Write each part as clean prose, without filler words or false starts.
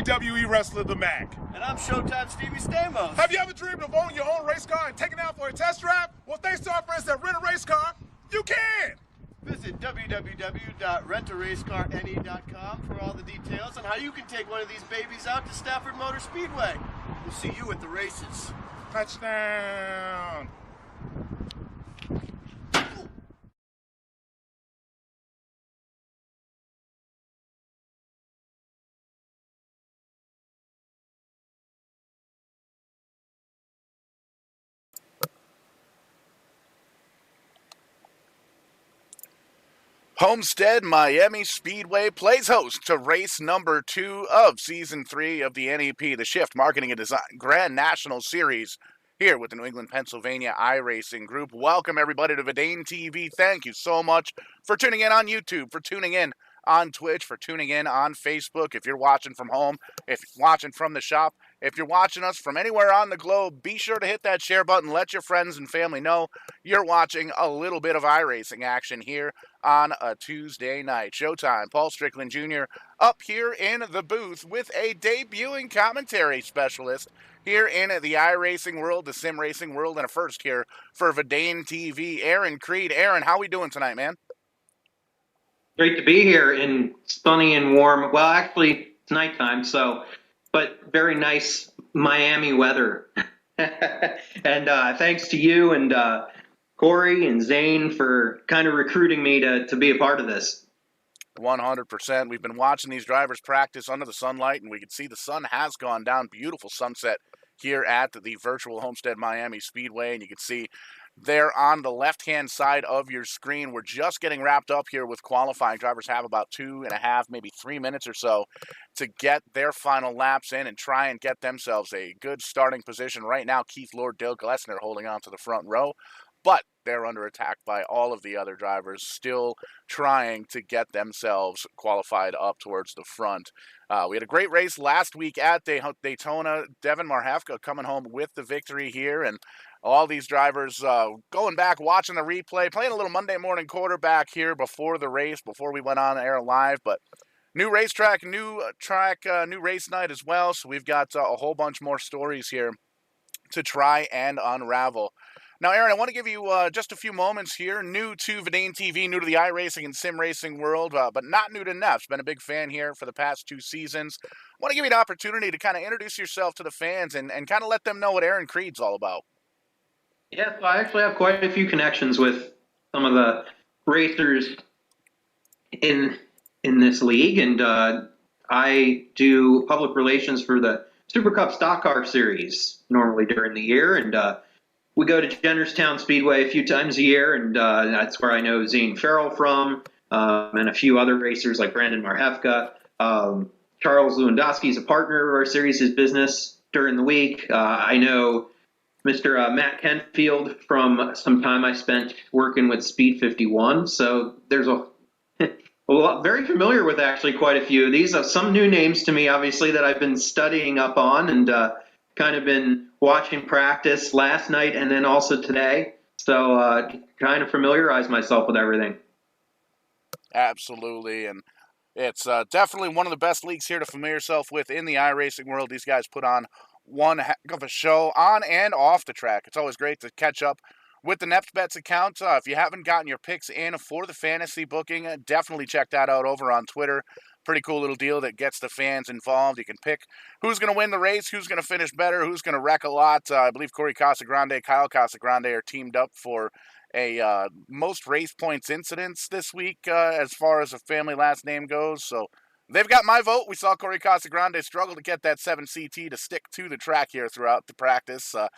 WWE wrestler, The Mac. And I'm Showtime Stevie Stamos. Have you ever dreamed of owning your own race car and taking it out for a test drive? Well, thanks to our friends that Rent a Race Car, you can! Visit www.rentaracecarne.com for all the details on how you can take one of these babies out to Stafford Motor Speedway. We'll see you at the races. Touchdown! Homestead Miami Speedway plays host to race number 2 of Season 3 of the NEP, the Shift Marketing and Design Grand National Series, here with the New England, Pennsylvania iRacing Group. Welcome, everybody, to Vidane TV. Thank you so much for tuning in on YouTube, for tuning in on Twitch, for tuning in on Facebook. If you're watching from home, if you're watching from the shop, if you're watching us from anywhere on the globe, be sure to hit that share button. Let your friends and family know you're watching a little bit of iRacing action here on a Tuesday night. Showtime, Paul Strickland Jr. up here in the booth with a debuting commentary specialist here in the iRacing world, the sim racing world, and a first here for Vidane TV, Aaron Creed. Aaron, how we doing tonight, man? Great to be here in sunny and warm. Well, actually, it's nighttime, but very nice Miami weather. And thanks to you and Corey and Zane for kind of recruiting me to be a part of this. 100%. We've been watching these drivers practice under the sunlight, and we can see the sun has gone down. Beautiful sunset here at the virtual Homestead Miami Speedway, and you can see there on the left-hand side of your screen, we're just getting wrapped up here with qualifying. Drivers have about 2.5, maybe 3 minutes or so to get their final laps in and try and get themselves a good starting position. Right now, Keith Lord, Dale Glessner holding on to the front row, but they're under attack by all of the other drivers, still trying to get themselves qualified up towards the front. We had a great race last week at Daytona. Devin Marhefka coming home with the victory here, and all these drivers going back, watching the replay, playing a little Monday morning quarterback here before the race, before we went on air live. But new racetrack, new race night as well. So we've got a whole bunch more stories here to try and unravel. Now, Aaron, I want to give you just a few moments here. New to Vidane TV, new to the iRacing and sim racing world, but not new to NEPs. Been a big fan here for the past 2 seasons. I want to give you an opportunity to kind of introduce yourself to the fans and kind of let them know what Aaron Creed's all about. Yeah, so I actually have quite a few connections with some of the racers in this league, and I do public relations for the Super Cup Stock Car Series normally during the year, and we go to Jennerstown Speedway a few times a year, and that's where I know Zane Farrell from, and a few other racers like Brandon Marhefka. Charles Lewandowski is a partner of our series' business during the week. I know Mr. Matt Kenfield from some time I spent working with Speed 51. So there's a lot, very familiar with actually quite a few of these. Some new names to me, obviously, that I've been studying up on and kind of been watching practice last night and then also today. So trying to familiarize myself with everything. Absolutely. And it's definitely one of the best leagues here to familiar yourself with in the iRacing world. These guys put on one heck of a show on and off the track. It's always great to catch up with the Neps Bets account. If you haven't gotten your picks in for the fantasy booking, definitely check that out over on Twitter. Pretty cool little deal that gets the fans involved. You can pick who's going to win the race, who's going to finish better, who's going to wreck a lot. I believe Corey Casagrande, Kyle Casagrande are teamed up for a most race points incidents this week as far as a family last name goes. So they've got my vote. We saw Corey Casagrande struggle to get that 7CT to stick to the track here throughout the practice. So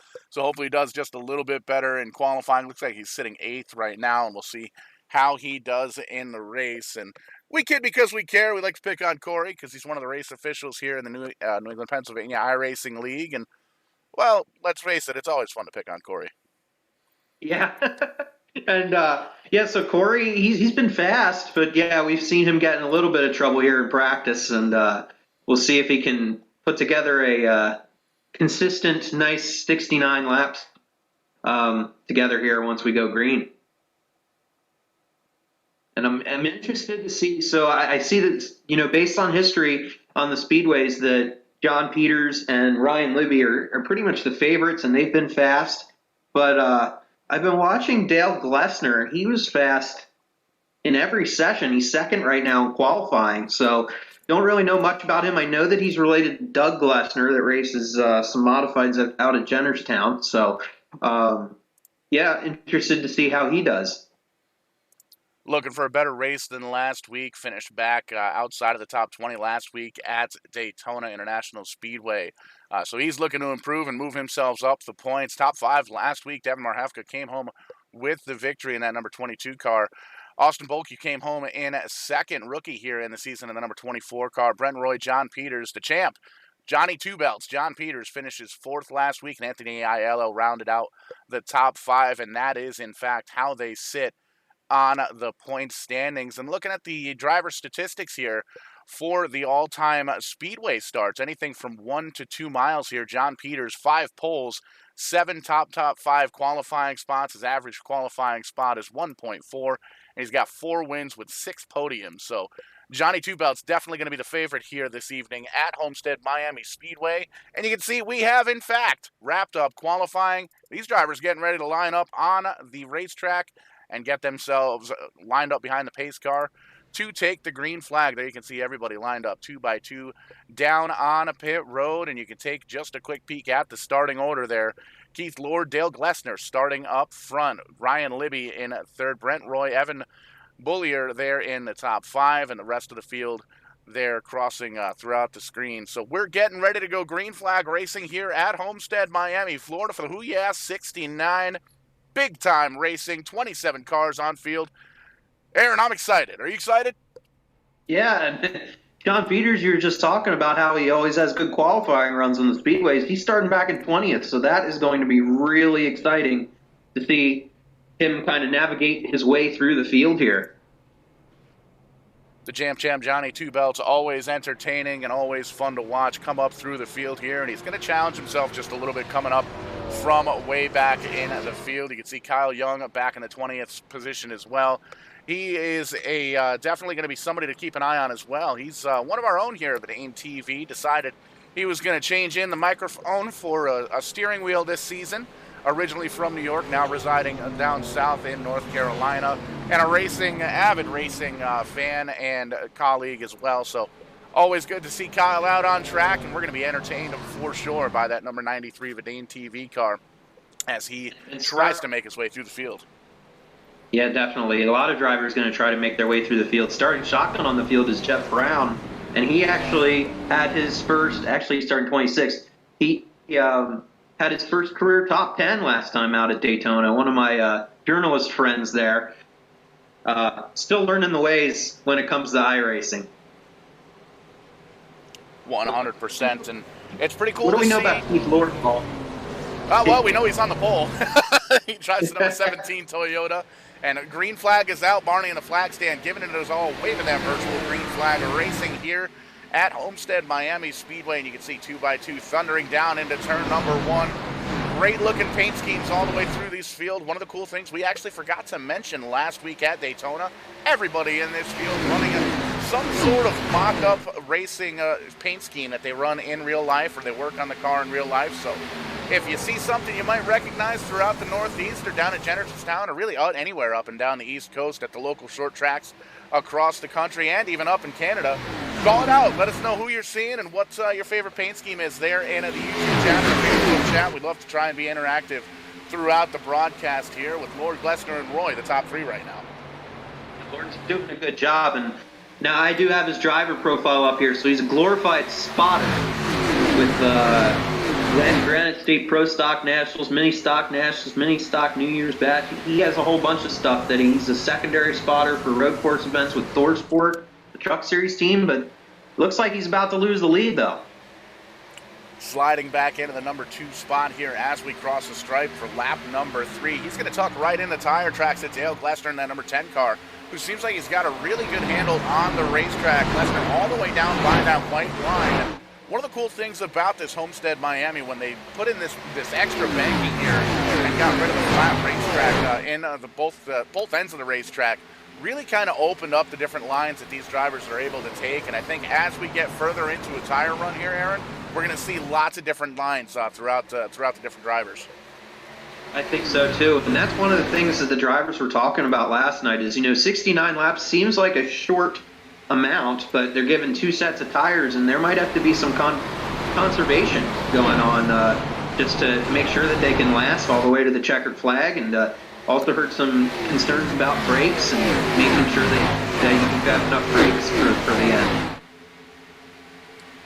hopefully he does just a little bit better in qualifying. Looks like he's sitting 8th right now, and we'll see how he does in the race. And we kid because we care. We like to pick on Corey because he's one of the race officials here in the New England, Pennsylvania iRacing League. And, well, let's face it, it's always fun to pick on Corey. Yeah. And, so Corey, he's been fast, but, yeah, we've seen him get in a little bit of trouble here in practice, and we'll see if he can put together a consistent, nice 69 laps together here once we go green. And I'm interested to see. So I see that, based on history, on the speedways that John Peters and Ryan Libby are pretty much the favorites, and they've been fast. But I've been watching Dale Glessner. He was fast in every session. He's second right now in qualifying, so don't really know much about him. I know that he's related to Doug Glessner that races some modifieds out at Jennerstown. So, yeah, interested to see how he does. Looking for a better race than last week. Finished back outside of the top 20 last week at Daytona International Speedway. So he's looking to improve and move himself up the points. Top 5 last week. Devin Marhefka came home with the victory in that number 22 car. Austin Bolke came home in second, rookie here in the season in the number 24 car. Brent Roy, John Peters, the champ. Johnny Two Belts, John Peters finishes 4th last week, and Anthony Aiello rounded out the top 5, and that is, in fact, how they sit on the point standings. And looking at the driver statistics here for the all-time speedway starts, anything from 1 to 2 miles here, John Peters, 5 poles, 7 top 5 qualifying spots. His average qualifying spot is 1.4, and he's got 4 wins with 6 podiums. So Johnny Two Belts definitely going to be the favorite here this evening at Homestead Miami Speedway. And you can see we have, in fact, wrapped up qualifying. These drivers getting ready to line up on the racetrack and get themselves lined up behind the pace car to take the green flag. There you can see everybody lined up 2 by 2 down on a pit road, and you can take just a quick peek at the starting order there. Keith Lord, Dale Glessner starting up front, Ryan Libby in 3rd, Brent Roy, Evan Bullier there in the top 5, and the rest of the field there crossing throughout the screen. So we're getting ready to go green flag racing here at Homestead, Miami, Florida for the HOOOOYAAAA 69. Big time racing, 27 cars on field. Aaron, I'm excited. Are you excited? Yeah, and John Peters, you were just talking about how he always has good qualifying runs on the speedways. He's starting back in 20th, so that is going to be really exciting to see him kind of navigate his way through the field here. The Jam Champ Johnny Two Belts, always entertaining and always fun to watch come up through the field here, and he's going to challenge himself just a little bit coming up from way back in the field. You can see Kyle Young back in the 20th position as well. He is definitely going to be somebody to keep an eye on as well. He's one of our own here at the AIM TV. Decided he was going to change in the microphone for a steering wheel this season. Originally from New York, now residing down south in North Carolina, and a avid racing fan and colleague as well. So always good to see Kyle out on track, and we're going to be entertained for sure by that number 93 Verdane TV car as he tries to make his way through the field. Yeah, definitely. A lot of drivers going to try to make their way through the field. Starting shotgun on the field is Jeff Brown, and he actually had his first, starting 26th, he had his first career top 10 last time out at Daytona. One of my journalist friends there. Still learning the ways when it comes to iRacing. 100%, and it's pretty cool to see. What do we know about Keith Lord, Paul? Well, we know he's on the pole. He drives the number 17 Toyota, and a green flag is out. Barney in the flag stand, giving it his all, waving that virtual green flag, racing here at Homestead Miami Speedway, and you can see 2 by 2 thundering down into turn number 1. Great looking paint schemes all the way through this field. One of the cool things we actually forgot to mention last week at Daytona, everybody in this field running some sort of mock-up racing paint scheme that they run in real life, or they work on the car in real life. So if you see something you might recognize throughout the Northeast or down at Jennerstown, or really anywhere up and down the East Coast at the local short tracks across the country and even up in Canada, call it out. Let us know who you're seeing and what your favorite paint scheme is there in the YouTube chat or Facebook chat. We'd love to try and be interactive throughout the broadcast here with Lord, Glessner, and Roy, the top 3 right now. Lord's doing a good job, and now I do have his driver profile up here. So he's a glorified spotter with Granite State Pro Stock Nationals, Mini Stock New Year's Batch. He has a whole bunch of stuff that he's a secondary spotter for road course events with Thor Sport, the Truck Series team, but looks like he's about to lose the lead though. Sliding back into the number 2 spot here as we cross the stripe for lap number 3. He's going to tuck right in the tire tracks at Dale Glessner in that number 10 car, who seems like he's got a really good handle on the racetrack. Glessner all the way down by that white line. One of the cool things about this Homestead Miami, when they put in this extra banking here and got rid of the flat racetrack in both ends of the racetrack, really kind of opened up the different lines that these drivers are able to take. And I think as we get further into a tire run here, Aaron, we're going to see lots of different lines throughout the different drivers. I think so too, and that's one of the things that the drivers were talking about last night is, 69 laps seems like a short amount, but they're given 2 sets of tires, and there might have to be some conservation going on just to make sure that they can last all the way to the checkered flag, and also heard some concerns about brakes and making sure that you've got enough brakes for the end.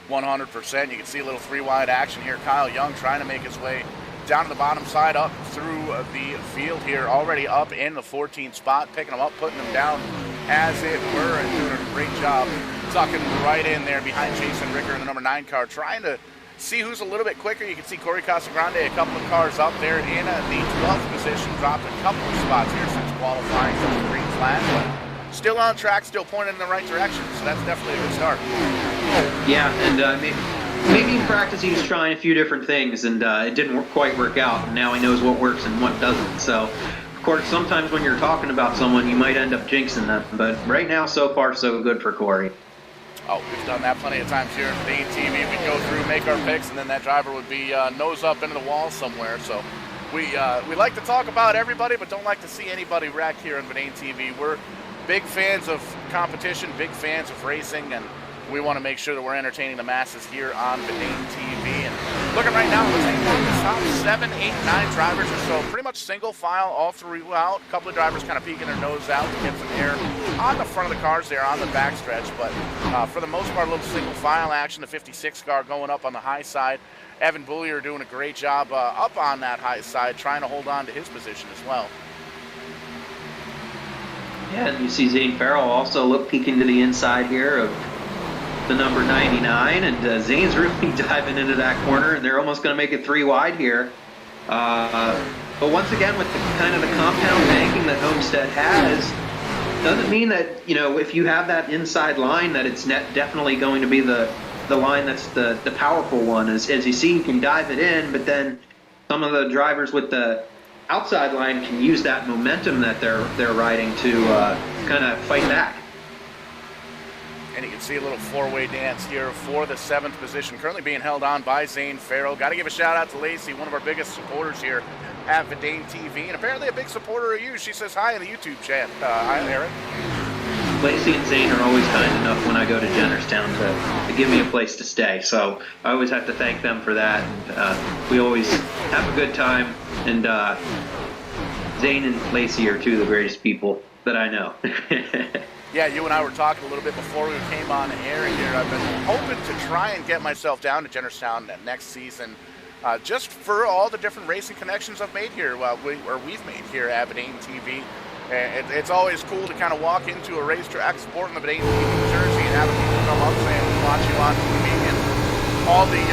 100%. You can see a little 3-wide action here. Kyle Young trying to make his way down to the bottom side, up through the field here, already up in the 14th spot, picking them up, putting them down as it were, and doing a great job tucking right in there behind Jason Ricker in the number 9 car, trying to see who's a little bit quicker. You can see Corey Casagrande a couple of cars up there in the 12th position, dropped a couple of spots here since qualifying for the green flag, but still on track, still pointed in the right direction, so that's definitely a good start. Yeah, and maybe in practice he was trying a few different things, and it didn't quite work out, and now he knows what works and what doesn't. So, of course, sometimes when you're talking about someone, you might end up jinxing them, but right now, so far, so good for Corey. Oh, we've done that plenty of times here at Dane TV. We'd go through, make our picks, and then that driver would be nose up into the wall somewhere. So we like to talk about everybody, but don't like to see anybody wreck here on Dane TV. We're big fans of competition, big fans of racing, and we want to make sure that we're entertaining the masses here on Dane TV. And looking right now, it looks like the top 7, 8, 9 drivers or so, pretty much single file all throughout. A couple of drivers kind of peeking their nose out to get some air on the front of the cars there on the backstretch, but for the most part, a little single file action. The 56 car going up on the high side. Evan Boulier doing a great job up on that high side, trying to hold on to his position as well. Yeah, and you see Zane Farrell also peeking to the inside here of the number 99, and Zane's really diving into that corner, and they're almost going to make it 3 wide here. But once again, with the kind of the compound banking that Homestead has, doesn't mean that, if you have that inside line, that it's definitely going to be the line that's the powerful one. As you see, you can dive it in, but then some of the drivers with the outside line can use that momentum that they're riding to kind of fight back. And you can see a little 4-way dance here for the 7th position, currently being held on by Zane Farrell. Got to give a shout out to Lacey, one of our biggest supporters here at Dane TV, and apparently a big supporter of you. She says hi in the YouTube chat. Hi, Aaron. Lacey and Zane are always kind enough when I go to Jennerstown to give me a place to stay, so I always have to thank them for that. And, we always have a good time, and Zane and Lacey are 2 of the greatest people that I know. Yeah, you and I were talking a little bit before we came on air here. I've been hoping to try and get myself down to Jennerstown next season, just for all the different racing connections I've made here, we've made here at Dane TV. It's always cool to kind of walk into a racetrack supporting the Dane TV jersey and have people come up saying, watch you on TV, and all the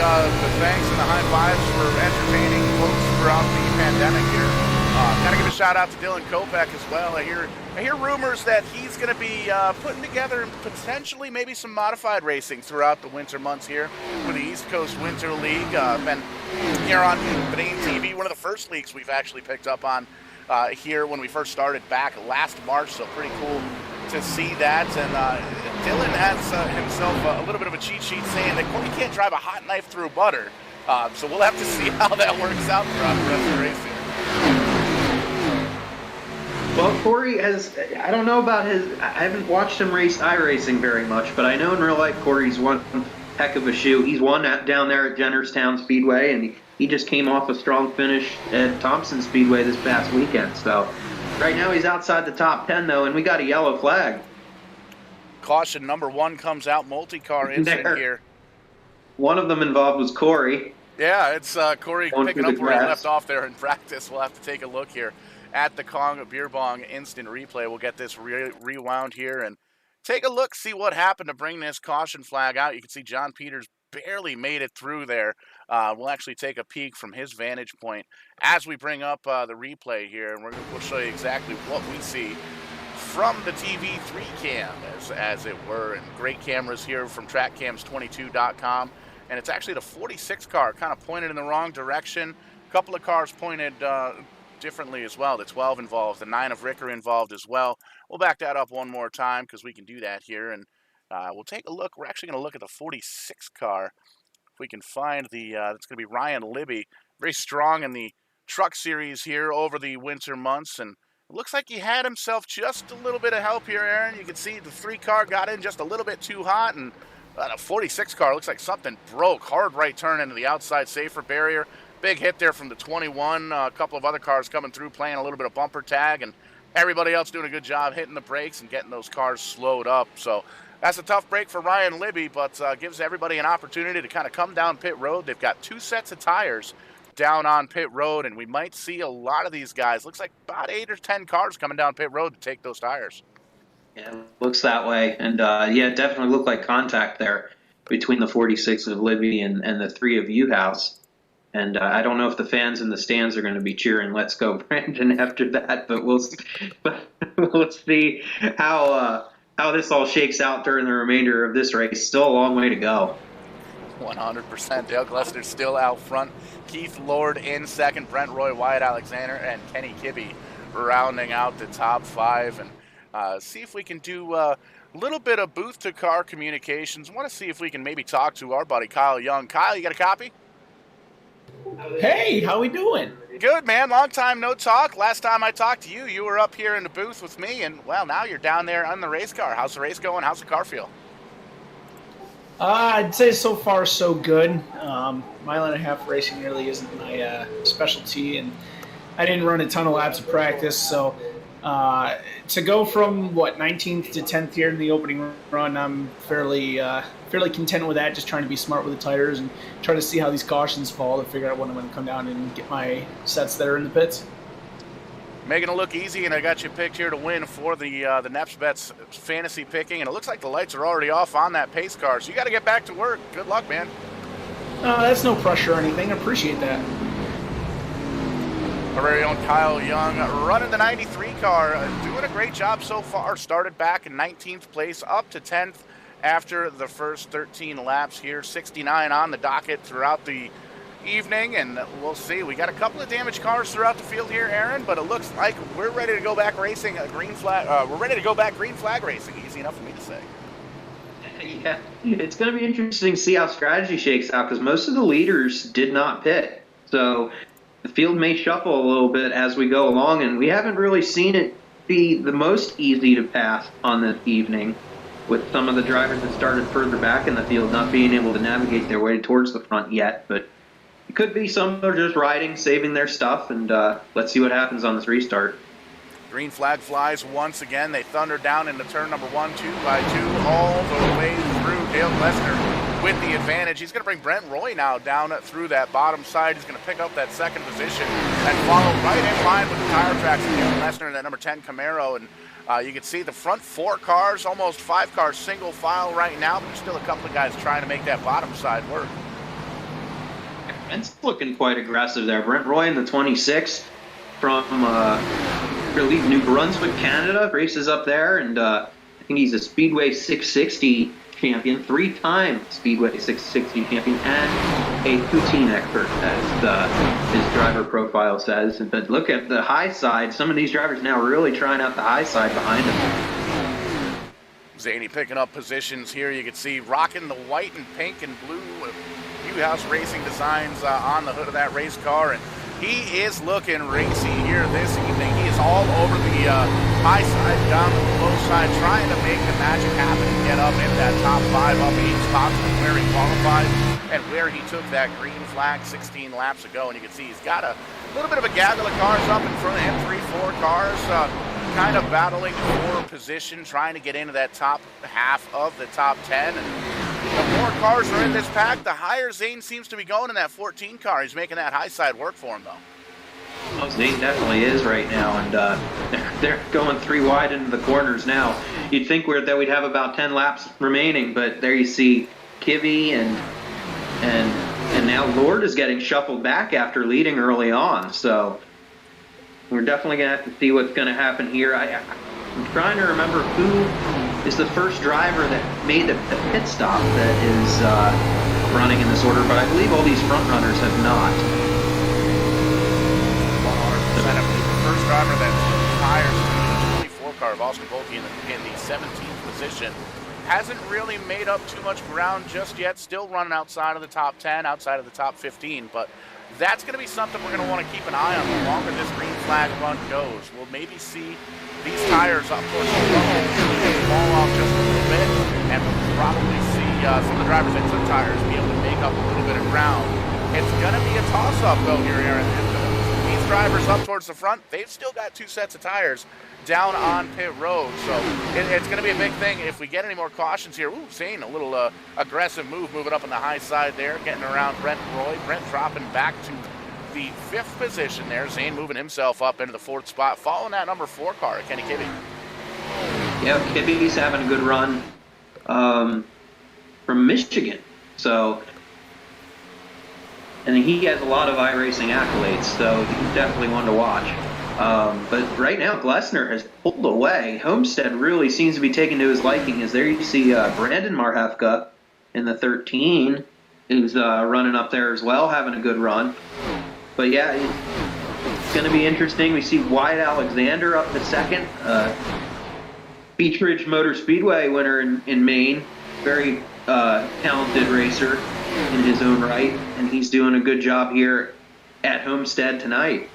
thanks and the high fives for entertaining folks throughout the pandemic here. Got to give a shout out to Dylan Kopech as well. I hear rumors that he's going to be putting together potentially maybe some modified racing throughout the winter months here with the East Coast Winter League. Been here on Dane TV, one of the first leagues we've actually picked up on here when we first started back last March, so pretty cool to see that. And Dylan has himself a little bit of a cheat sheet saying that Corey can't drive a hot knife through butter, so we'll have to see how that works out throughout the rest of the race here. Well, Corey I don't know about I haven't watched him race iRacing very much, but I know in real life Corey's one heck of a shoe. He's won down there at Jennerstown Speedway, and he just came off a strong finish at Thompson Speedway this past weekend. So right now he's outside the top 10, though, and we got a yellow flag. Caution number 1 comes out, multi-car incident here. One of them involved was Corey. Yeah, it's Corey picking up where he left off there in practice. We'll have to take a look here at the Kong Beer Bong instant replay. We'll get this rewound here and take a look, see what happened to bring this caution flag out. You can see John Peters barely made it through there. We'll actually take a peek from his vantage point as we bring up the replay here, and we'll show you exactly what we see from the TV3 cam, as it were. And great cameras here from trackcams22.com. And it's actually the 46 car kind of pointed in the wrong direction. A couple of cars pointed differently as well. The 12 involved, the 9 of Ricker involved as well. We'll back that up one more time because we can do that here, and we'll take a look. We're actually going to look at the 46 car. If we can find the, it's going to be Ryan Libby, very strong in the truck series here over the winter months, and it looks like he had himself just a little bit of help here, Aaron. You can see the 3 car got in just a little bit too hot, and the 46 car looks like something broke. Hard right turn into the outside safer barrier. Big hit there from the 21. A couple of other cars coming through playing a little bit of bumper tag, and everybody else doing a good job hitting the brakes and getting those cars slowed up. So that's a tough break for Ryan Libby, but gives everybody an opportunity to kind of come down pit road. They've got 2 sets of tires down on pit road, and we might see a lot of these guys. Looks like about 8 or 10 cars coming down pit road to take those tires. Yeah, looks that way. And, yeah, it definitely looked like contact there between the 46 of Libby and the 3 of HOOOOYAAAA. And I don't know if the fans in the stands are going to be cheering "Let's go, Brandon" after that, but we'll see how this all shakes out during the remainder of this race. Still a long way to go. 100%. Dale Glessner still out front. Keith Lord in second. Brent Roy, Wyatt Alexander, and Kenny Kibbe rounding out the top 5. And see if we can do a little bit of booth-to-car communications. I want to see if we can maybe talk to our buddy Kyle Young. Kyle, you got a copy? Hey, how we doing? Good, man. Long time no talk. Last time I talked to you, you were up here in the booth with me, and, well, now you're down there on the race car. How's the race going? How's the car feel? I'd say so far so good. Mile and a half racing really isn't my specialty, and I didn't run a ton of laps of practice, so to go from 19th to 10th here in the opening run, I'm fairly content with that. Just trying to be smart with the tires and try to see how these cautions fall to figure out when I'm going to come down and get my sets that are in the pits. Making it look easy, and I got you picked here to win for the NEPs Bets fantasy picking, and it looks like the lights are already off on that pace car, so you got to get back to work. Good luck, man. That's no pressure or anything. I appreciate that. Our very own Kyle Young running the 93 car, doing a great job so far. Started back in 19th place, up to 10th after the first 13 laps here. 69 on the docket throughout the evening, and we'll see. We got a couple of damaged cars throughout the field here, Aaron, but it looks like we're ready to go back racing. Green flag racing. Easy enough for me to say. Yeah, it's going to be interesting to see how strategy shakes out because most of the leaders did not pit. So the field may shuffle a little bit as we go along, and we haven't really seen it be the most easy to pass on this evening, with some of the drivers that started further back in the field not being able to navigate their way towards the front yet. But it could be some are just riding, saving their stuff, and let's see what happens on this restart. Green flag flies once again. They thunder down into turn number 1, 2 by 2, all the way through. Dale Glessner with the advantage. He's going to bring Brent Roy now down through that bottom side. He's going to pick up that second position and follow right in line with the tire tracks of Dale Glessner and that number 10 Camaro. And you can see the front 4 cars, almost 5 cars single file right now, but there's still a couple of guys trying to make that bottom side work. Brent's looking quite aggressive there. Brent Roy in the 26 from I believe New Brunswick, Canada, races up there, and I think he's a Speedway 660 champion, 3-time Speedway 660 champion, and a poutine expert, as his driver profile says. But look at the high side. Some of these drivers now really trying out the high side behind him. Zany picking up positions here. You can see rocking the white and pink and blue HOOOOYAAAA Racing designs on the hood of that race car, and he is looking racy here this evening. He is all over the high side, down the low side, trying to make the magic happen and get up in that top 5 up 8 spots from where he qualified and where he took that green flag 16 laps ago. And you can see he's got a little bit of a gaggle of cars up in front of him, 3-4 cars, kind of battling for position, trying to get into that top half of the top 10. And the more cars are in this pack, the higher Zane seems to be going in that 14 car. He's making that high side work for him, though. Well, Zane definitely is right now, and they're going 3 wide into the corners now. You'd think that we'd have about 10 laps remaining, but there you see Kibbe and now Lord is getting shuffled back after leading early on. So we're definitely going to have to see what's going to happen here. I'm trying to remember who is the first driver that made the pit stop that is running in this order, but I believe all these front runners have not. 100% driver that tires the 24 car of Austin Volke in the 17th position. Hasn't really made up too much ground just yet. Still running outside of the top 10, outside of the top 15. But that's going to be something we're going to want to keep an eye on the longer this green flag run goes. We'll maybe see these tires up towards the front fall off just a little bit, and we'll probably see some of the drivers that took tires be able to make up a little bit of ground. It's going to be a toss-up, though, here, Aaron. These drivers up towards the front, they've still got 2 sets of tires down on pit road, so it's going to be a big thing if we get any more cautions here. Ooh, Zane, a little aggressive move, moving up on the high side there, getting around Brent Roy. Brent dropping back to the 5th position there. Zane moving himself up into the 4th spot, following that number 4 car, Kenny Kibbe. Yeah, Kibbe's having a good run from Michigan, so, and he has a lot of iRacing accolades, so he's definitely one to watch. But right now, Glessner has pulled away. Homestead really seems to be taking to his liking. As there you see Brandon Marhefka in the 13, who's running up there as well, having a good run. But yeah, it's going to be interesting. We see Wyatt Alexander up to 2nd. Beach Ridge Motor Speedway winner in Maine. Very talented racer in his own right, and he's doing a good job here at Homestead tonight.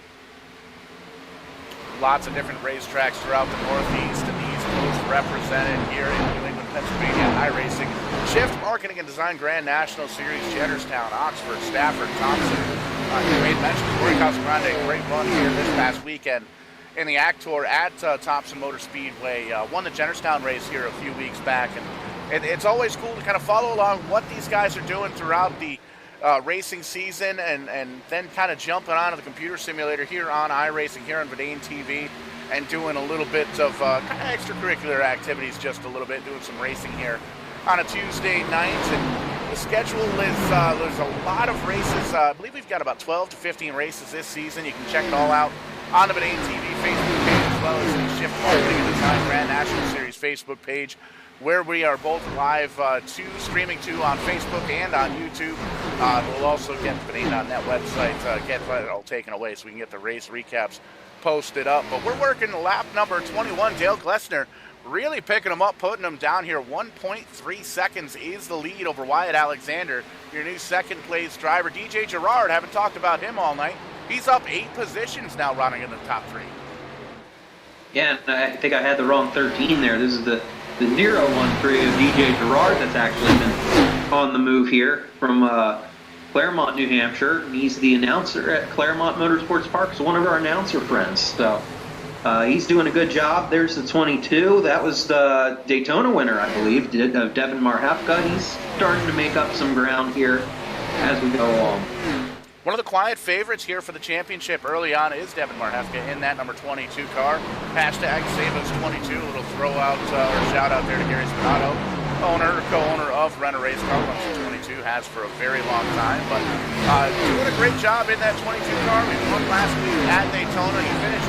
Lots of different racetracks throughout the Northeast and the East Coast represented here in New England, Pennsylvania, iRacing. Shift Marketing and Design Grand National Series, Jennerstown, Oxford, Stafford, Thompson. You made mention of Corey Casagrande, great run here this past weekend in the Actor at Thompson Motor Speedway. Won the Jennerstown race here a few weeks back, and it's always cool to kind of follow along what these guys are doing throughout the racing season, and then kind of jumping onto the computer simulator here on iRacing, here on Verdane TV, and doing a little bit of kind of extracurricular activities, just a little bit, doing some racing here on a Tuesday night. And the schedule is, there's a lot of races. I believe we've got about 12 to 15 races this season. You can check it all out on the Verdane TV Facebook page, as well as the Shift Marketing and Design Grand National Series Facebook page, where we are both live streaming to on Facebook and on YouTube. We'll also get the Verdane.net website, get that all taken away so we can get the race recaps posted up. But we're working lap number 21. Dale Glessner really picking them up, putting them down here. 1.3 seconds is the lead over Wyatt Alexander, your new 2nd place driver. DJ Gerard, haven't talked about him all night. He's up 8 positions now, running in the top 3. Yeah, and I think I had the wrong 13 there. This is the 013 of DJ Gerard that's actually been on the move here from Claremont, New Hampshire. He's the announcer at Claremont Motorsports Park. He's one of our announcer friends. So he's doing a good job. There's the 22. That was the Daytona winner, I believe, Devin Marhefka. He's starting to make up some ground here as we go along. One of the quiet favorites here for the championship early on is Devin Marhefka in that number 22 car. Hashtag SaveUs22, a little throw out or shout out there to Gary Spinato, co-owner of Rent a Race Car. 22 has for a very long time, but doing a great job in that 22 car. We won last week at Daytona. He finished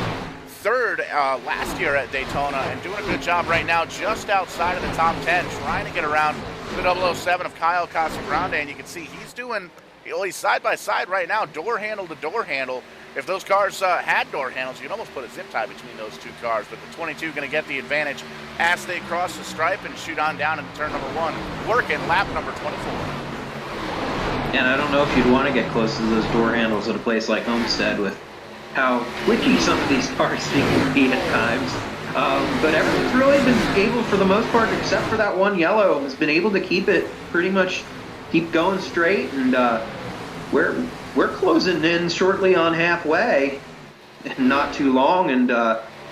3rd last year at Daytona, and doing a good job right now just outside of the top 10, trying to get around the 007 of Kyle Casagrande, and you can see he's doing. He's side by side right now, door handle to door handle. If those cars had door handles, you could almost put a zip tie between those 2 cars. But the 22 going to get the advantage as they cross the stripe and shoot on down into turn number 1, working lap number 24. And I don't know if you'd want to get close to those door handles at a place like Homestead with how twitchy some of these cars seem to be at times. But everyone's really been able, for the most part, except for that one yellow, has been able to keep it pretty much keep going straight, and we're closing in shortly on halfway, not too long, and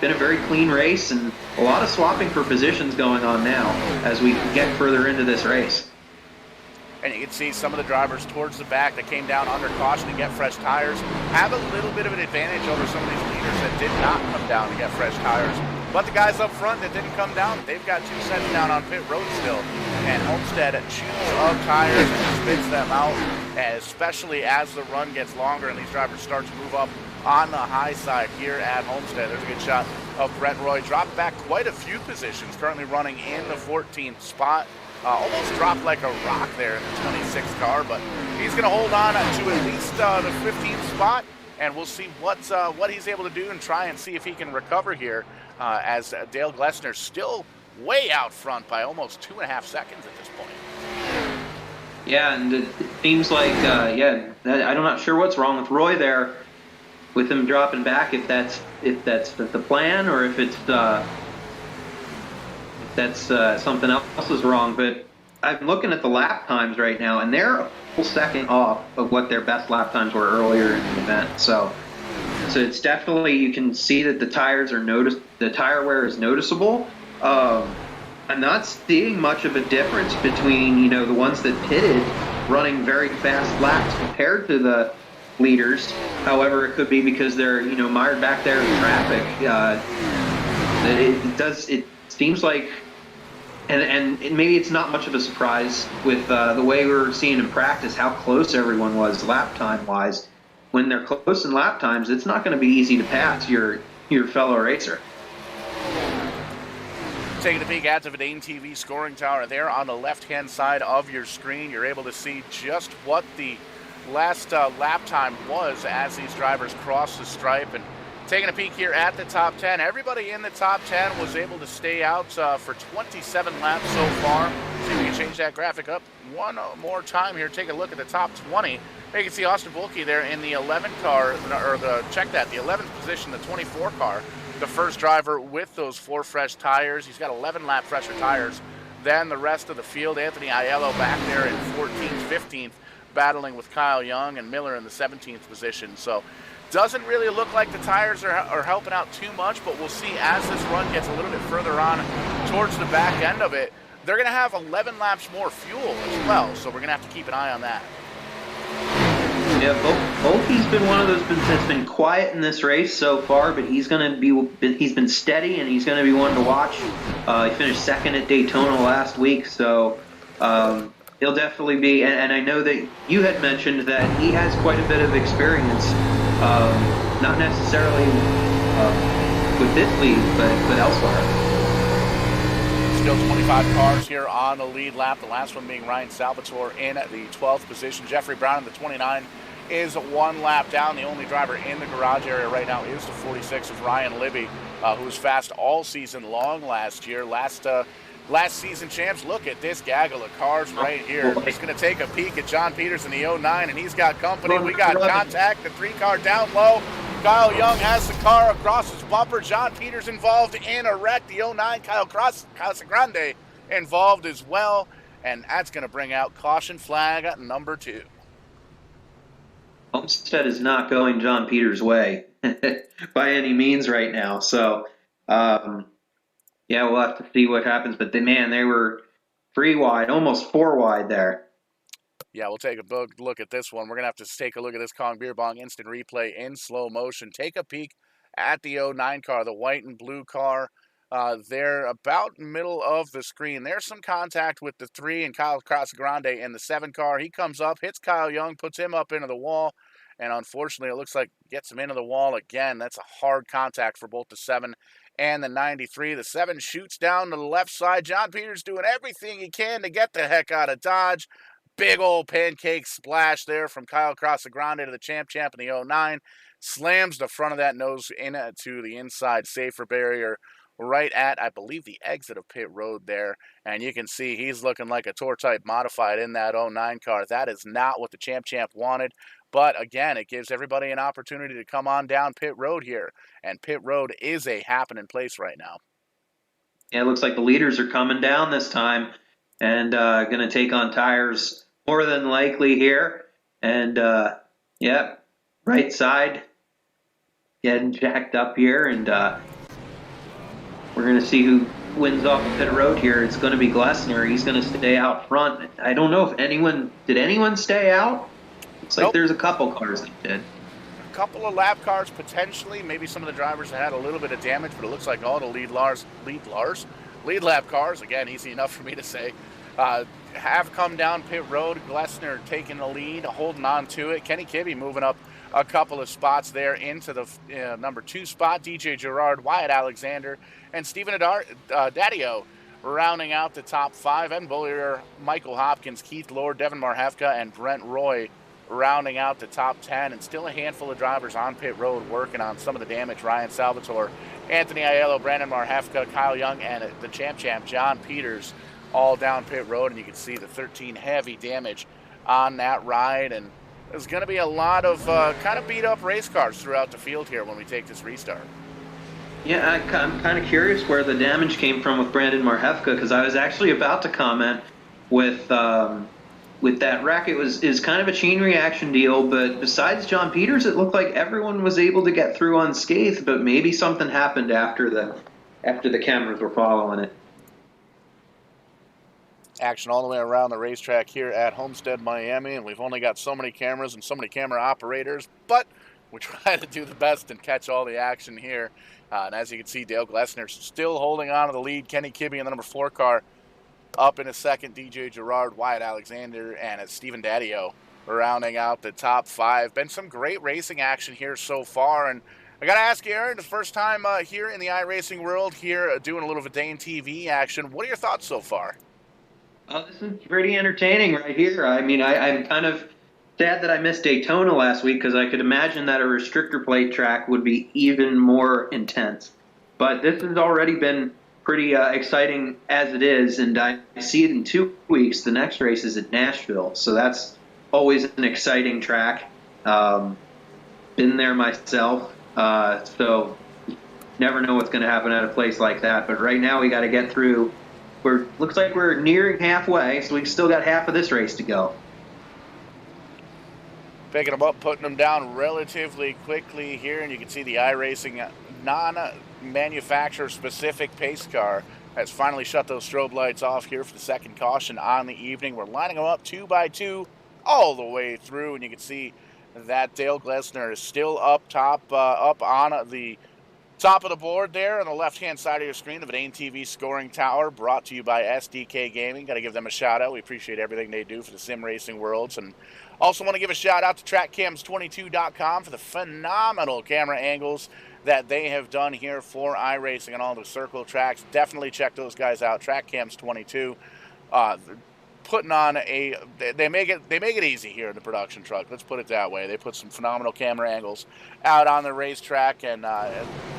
been a very clean race, and a lot of swapping for positions going on now as we get further into this race. And you can see some of the drivers towards the back that came down under caution to get fresh tires have a little bit of an advantage over some of these leaders that did not come down to get fresh tires. But the guys up front that didn't come down, they've got 2 sets down on pit road still. And Homestead chews up tires and spits them out, especially as the run gets longer and these drivers start to move up on the high side here at Homestead. There's a good shot of Brent Roy. Dropped back quite a few positions, currently running in the 14th spot. Almost dropped like a rock there in the 26th car, but he's going to hold on to at least the 15th spot and we'll see what he's able to do and try and see if he can recover here, as Dale Glessner's still way out front by almost 2.5 seconds at this point. Yeah, and it seems like, I'm not sure what's wrong with Roy there, with him dropping back. If that's the plan, or if that's something else is wrong. But I'm looking at the lap times right now, and they're a full second off of what their best lap times were earlier in the event. So it's definitely, you can see that the tire wear is noticeable. I'm not seeing much of a difference between, the ones that pitted running very fast laps compared to the leaders. However, it could be because they're, mired back there in traffic. It seems like, and maybe it's not much of a surprise with the way we were seeing in practice how close everyone was lap time wise. When they're close in lap times, it's not going to be easy to pass your fellow racer. Taking a peek at the Verdane TV scoring tower there on the left-hand side of your screen, you're able to see just what the last lap time was as these drivers crossed the stripe. And taking a peek here at the top 10, everybody in the top 10 was able to stay out for 27 laps so far. See if we can change that graphic up one more time here. Take a look at the top 20. You can see Austin Volke there in the 11 car, or the 11th position, the 24 car. The first driver with those 4 fresh tires. He's got 11 lap fresher tires than the rest of the field. Anthony Aiello back there in 14th, 15th, battling with Kyle Young, and Miller in the 17th position. So doesn't really look like the tires are helping out too much, but we'll see as this run gets a little bit further on towards the back end of it. They're going to have 11 laps more fuel as well, so we're going to have to keep an eye on that. Yeah, Volke's been one of those that's been quiet in this race so far, but he's been steady, and he's going to be one to watch. He finished second at Daytona last week, so he'll definitely be. And I know that you had mentioned that he has quite a bit of experience, not necessarily with this league, but elsewhere. Still 25 cars here on the lead lap. The last one being Ryan Salvatore in the 12th position. Jeffrey Brown in the 29 is 1 lap down. The only driver in the garage area right now is the 46 of Ryan Libby, who was fast all season long last year. Last season champs. Look at this gaggle of cars right here. He's going to take a peek at John Peters in the 09, and he's got company. We got contact. The 3 car down low. Kyle Young has the car across his bumper. John Peters involved in a wreck. The 09 Kyle Casagrande involved as well. And that's going to bring out caution flag at number 2. Homestead is not going John Peters' way by any means right now. So, we'll have to see what happens. But they were 3 wide, almost 4 wide there. Yeah, we'll take a look at this one. We're going to have to take a look at this Kong Beer Bong instant replay in slow motion. Take a peek at the 09 car, the white and blue car. They're about middle of the screen. There's some contact with the 3 and Kyle Casagrande in the 7 car. He comes up, hits Kyle Young, puts him up into the wall, and unfortunately it looks like gets him into the wall again. That's a hard contact for both the 7 and the 93. The 7 shoots down to the left side. John Peters doing everything he can to get the heck out of Dodge. Big old pancake splash there from Kyle Casagrande to the champ in the 09. Slams the front of that nose into the inside safer barrier right at, I believe, the exit of pit road there. And you can see he's looking like a tour type modified in that 09 car. That is not what the champ wanted. But again, it gives everybody an opportunity to come on down pit road here. And pit road is a happening place right now. Yeah, it looks like the leaders are coming down this time and going to take on tires more than likely here. And, right side getting jacked up here. And we're going to see who wins off the pit road here. It's going to be Glessner. He's going to stay out front. I don't know if did anyone stay out? Looks like There's a couple cars that did. A couple of lap cars potentially. Maybe some of the drivers had a little bit of damage, but it looks like all the lead lap cars, again, easy enough for me to say, have come down pit road. Glessner taking the lead, holding on to it. Kenny Kibbe moving up a couple of spots there into the number 2 spot. DJ Gerard, Wyatt Alexander, and Stephen Daddio rounding out the top 5. And Bullier, Michael Hopkins, Keith Lord, Devin Marhefka, and Brent Roy rounding out the top 10, and still a handful of drivers on pit road working on some of the damage. Ryan Salvatore, Anthony Aiello, Brandon Marhefka, Kyle Young, and the champ John Peters all down pit road, and you can see the 13 heavy damage on that ride. And there's going to be a lot of kind of beat up race cars throughout the field here when we take this restart. Yeah, I'm kind of curious where the damage came from with Brandon Marhefka, because I was actually about to comment with that wreck. It is kind of a chain reaction deal, but besides John Peters, it looked like everyone was able to get through unscathed, but maybe something happened after the cameras were following it. Action all the way around the racetrack here at Homestead, Miami, and we've only got so many cameras and so many camera operators, but we try to do the best and catch all the action here. And as you can see, Dale Glessner still holding on to the lead. Kenny Kibbe in the number 4 car up in a second. DJ Gerard, Wyatt Alexander, and it's Stephen Daddio rounding out the top 5. Been some great racing action here so far. And I got to ask you, Aaron, the first time here in the iRacing world, here doing a little Verdane TV action. What are your thoughts so far? This is pretty entertaining right here. I mean, I'm kind of sad that I missed Daytona last week, because I could imagine that a restrictor plate track would be even more intense. But this has already been pretty exciting as it is, and I see it in 2 weeks. The next race is at Nashville, so that's always an exciting track. Been there myself, so never know what's going to happen at a place like that. But right now we got to get through. Looks like we're nearing halfway, so we still got half of this race to go. Picking them up, putting them down relatively quickly here, and you can see the iRacing non-manufacturer specific pace car has finally shut those strobe lights off here for the second caution on the evening. We're lining them up 2 by 2 all the way through, and you can see that Dale Glessner is still up top, up on the top of the board there on the left-hand side of your screen, the Verdane TV scoring tower, brought to you by SDK Gaming. Got to give them a shout-out. We appreciate everything they do for the sim racing worlds. And also want to give a shout-out to TrackCams22.com for the phenomenal camera angles that they have done here for iRacing and all the circle tracks. Definitely check those guys out, TrackCams22. Putting on they make it easy here in the production truck. Let's put it that way. They put some phenomenal camera angles out on the racetrack, and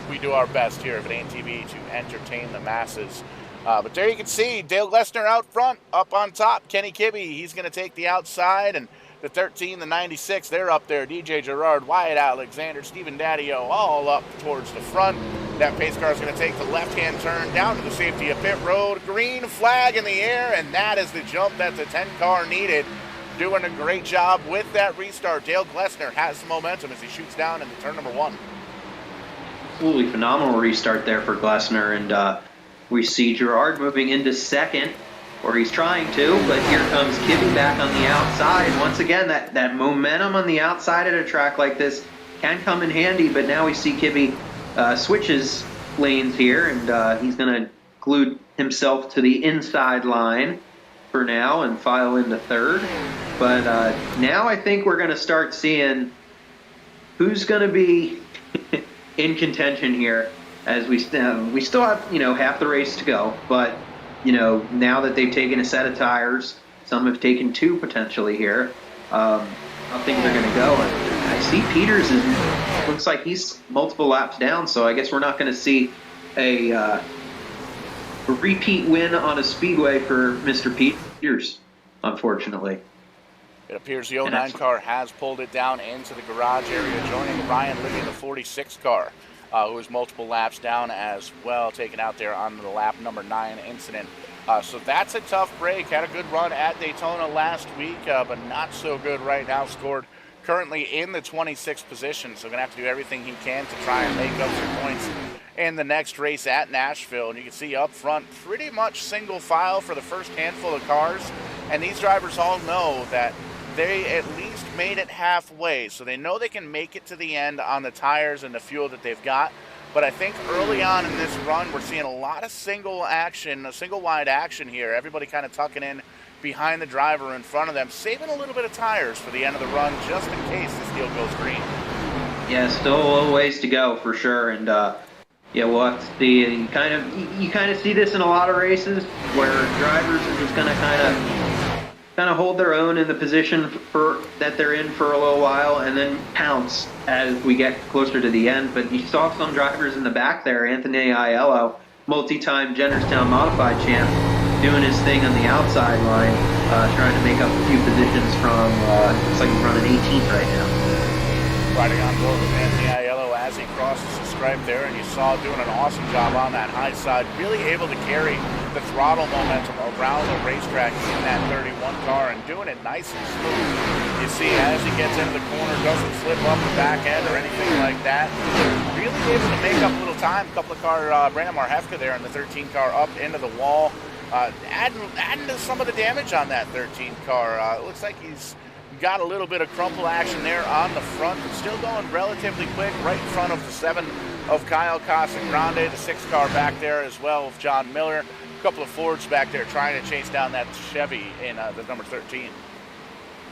we do our best here at Verdane TV to entertain the masses. But there you can see Dale Glessner out front, up on top. Kenny Kibbe, he's going to take the outside, and the 13, the 96, they're up there. DJ Gerard, Wyatt Alexander, Stephen Daddio, all up towards the front. That pace car is going to take the left-hand turn down to the safety of pit road. Green flag in the air, and that is the jump that the 10 car needed. Doing a great job with that restart. Dale Glessner has some momentum as he shoots down into turn number 1. Absolutely phenomenal restart there for Glessner, and we see Gerard moving into second, or he's trying to, but here comes Kibbe back on the outside. And once again, that momentum on the outside at a track like this can come in handy, but now we see Kibbe switches lanes here, and he's going to glue himself to the inside line for now and file into third. But now I think we're going to start seeing who's going to be in contention here, as we still have half the race to go, but now that they've taken a set of tires, some have taken 2 potentially here, how things are going to go. And I see Peters looks like he's multiple laps down, so I guess we're not going to see a repeat win on a speedway for Mr. Peters, unfortunately. It appears the 09 car has pulled it down into the garage area, joining Ryan Libby in the 46 car, who was multiple laps down as well, taken out there on the lap number 9 incident. So that's a tough break. Had a good run at Daytona last week, but not so good right now. Scored currently in the 26th position, so going to have to do everything he can to try and make up some points in the next race at Nashville. And you can see up front, pretty much single file for the first handful of cars. And these drivers all know that they at least made it halfway, so they know they can make it to the end on the tires and the fuel that they've got. But I think early on in this run, we're seeing a lot of single wide action here. Everybody kind of tucking in behind the driver in front of them, saving a little bit of tires for the end of the run, just in case this deal goes green. Yeah, still a little ways to go for sure, and we'll have to see. You kind of see this in a lot of races where drivers are just going to kind of kind of hold their own in the position that they're in for a little while, and then pounce as we get closer to the end. But you saw some drivers in the back there, Anthony Aiello, multi-time Jennerstown Modified champ, doing his thing on the outside line, trying to make up a few positions from, looks like he's running 18th right now. Riding on board with Anthony Aiello as he crosses the stripe there, and you saw doing an awesome job on that high side, really able to carry the throttle momentum around the racetrack in that 31 car and doing it nice and smooth. You see, as he gets into the corner, doesn't slip up the back end or anything like that. Really able to make up a little time. A couple of car, Brandon Marhefka there in the 13 car up into the wall, adding to some of the damage on that 13 car. It looks like he's got a little bit of crumple action there on the front, but still going relatively quick right in front of the 7 of Kyle Casagrande, the 6 car back there as well of John Miller. A couple of Fords back there trying to chase down that Chevy in the number 13.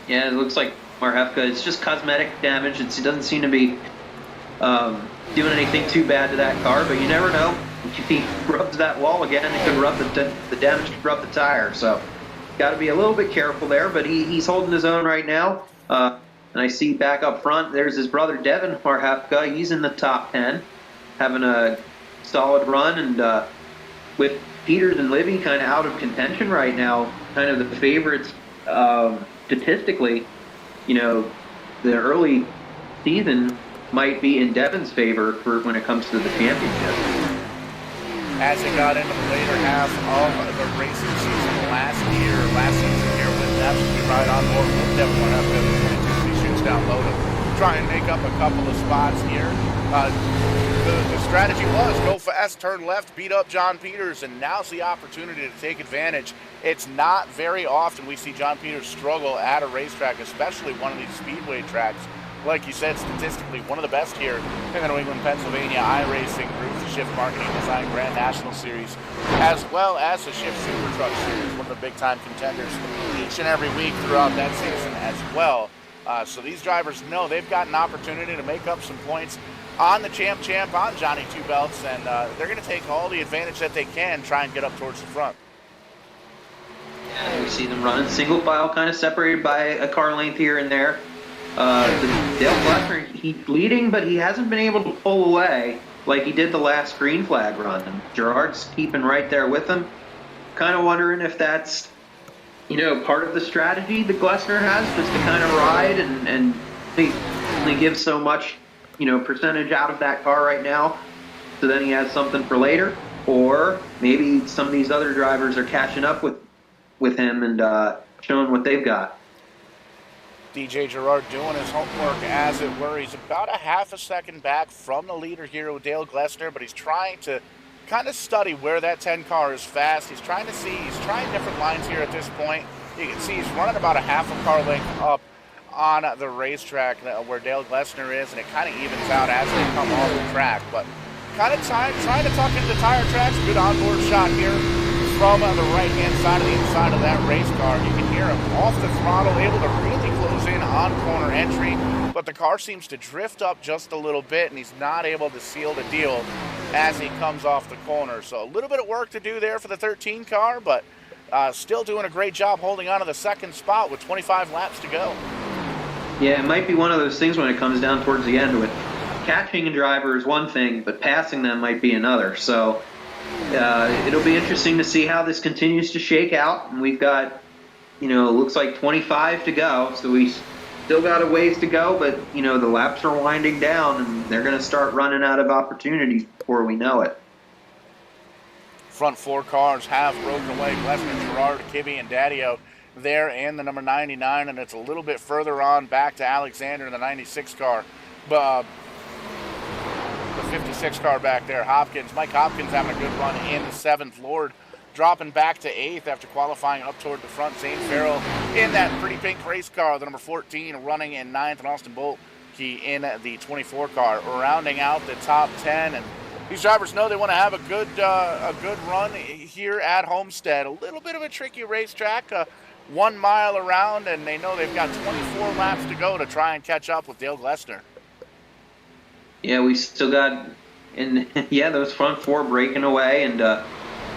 Yeah, it looks like Marhefka, it's just cosmetic damage. It doesn't seem to be doing anything too bad to that car, but you never know. If he rubs that wall again, it could rub the damage could rub the tire. So got to be a little bit careful there, but he's holding his own right now. And I see back up front, there's his brother Devin Marhefka. He's in the top 10, having a solid run, and with Peters and Libby kind of out of contention right now, kind of the favorites statistically, you know, the early season might be in Devin's favor for when it comes to the championship. As he got into the later half of the racing season last season here, with absolutely right on board with Devin Marhefka, he shoots down low to try and make up a couple of spots here. The strategy was go fast, turn left, beat up John Peters, and now's the opportunity to take advantage. It's not very often we see John Peters struggle at a racetrack, especially one of these speedway tracks. Like you said, statistically, one of the best here in the New England, Pennsylvania iRacing Group, the Shift Marketing Design Grand National Series, as well as the Shift Super Truck Series, one of the big-time contenders each and every week throughout that season as well. So these drivers know they've got an opportunity to make up some points on the champ on Johnny Two Belts, and they're going to take all the advantage that they can, try and get up towards the front. Yeah, we see them running single file, kind of separated by a car length here and there. Dale Glessner, he's leading, but he hasn't been able to pull away like he did the last green flag run. And Gerard's keeping right there with him. Kind of wondering if that's, you know, part of the strategy that Glessner has, just to kind of ride and he only gives so much, you know, percentage out of that car right now, so then he has something for later. Or maybe some of these other drivers are catching up with him and showing what they've got. DJ Gerard doing his homework, as it were. He's about a half a second back from the leader here with Dale Glessner, but he's trying to kind of study where that 10 car is fast. He's trying to see, he's trying different lines here at this point. You can see he's running about a half a car length up on the racetrack where Dale Glessner is, and it kind of evens out as they come off the track. But kind of trying to tuck into the tire tracks. Good onboard shot here from the right-hand side of the inside of that race car. You can hear him off the throttle, able to really close in on corner entry, but the car seems to drift up just a little bit, and he's not able to seal the deal as he comes off the corner. So a little bit of work to do there for the 13 car, but still doing a great job holding on to the second spot with 25 laps to go. Yeah, it might be one of those things when it comes down towards the end with catching a driver is one thing, but passing them might be another. So it'll be interesting to see how this continues to shake out. And we've got, you know, it looks like 25 to go, so we still got a ways to go, but, you know, the laps are winding down, and they're going to start running out of opportunities before we know it. Front 4 cars have broken away. Glessner, Gerard, Kibbe, and Daddio there, and the number 99, and it's a little bit further on back to Alexander in the 96 car. But the 56 car back there, Hopkins. Mike Hopkins having a good run in the 7th. Lord dropping back to 8th after qualifying up toward the front. Zane Farrell in that pretty pink race car, the number 14, running in 9th, and Austin Bolke in the 24 car, rounding out the top 10. And these drivers know they want to have a good run here at Homestead. A little bit of a tricky racetrack, 1 mile around, and they know they've got 24 laps to go to try and catch up with Dale Glessner. Yeah, we still got, and yeah, those front 4 breaking away, and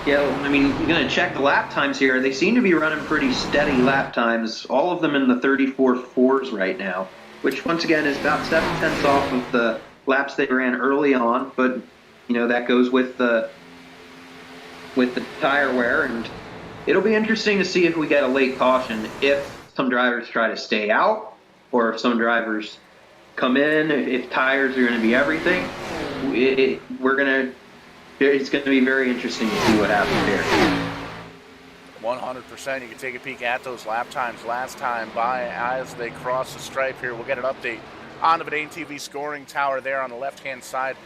Yeah, I mean, you're going to check the lap times here. They seem to be running pretty steady lap times, all of them in the 34.4s right now, which once again is about 7/10 off of the laps they ran early on, but that goes with the tire wear, and it'll be interesting to see if we get a late caution, if some drivers try to stay out, or if some drivers come in, if tires are going to be everything. It's going to be very interesting to see what happens here. 100%. You can take a peek at those lap times last time by as they cross the stripe here. We'll get an update on the Verdane TV scoring tower there on the left-hand side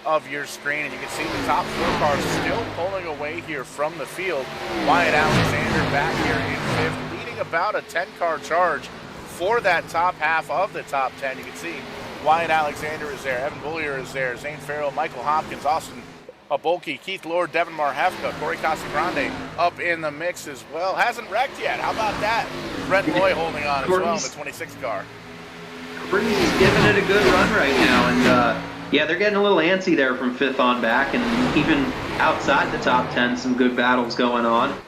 of your screen, and you can see the top 4 cars still pulling away here from the field. Wyatt Alexander back here in 5th, leading about a 10-car charge for that top half of the top 10. You can see Wyatt Alexander is there, Evan Bullier is there, Zane Farrell, Michael Hopkins, Austin Bulkey, Keith Lord, Devin Marhefka, Corey Casagrande up in the mix as well. Hasn't wrecked yet. How about that? Brent Roy holding on as well in the 26 car. Corey's giving it a good run right now, and yeah, they're getting a little antsy there from 5th on back, and even outside the top 10, some good battles going on.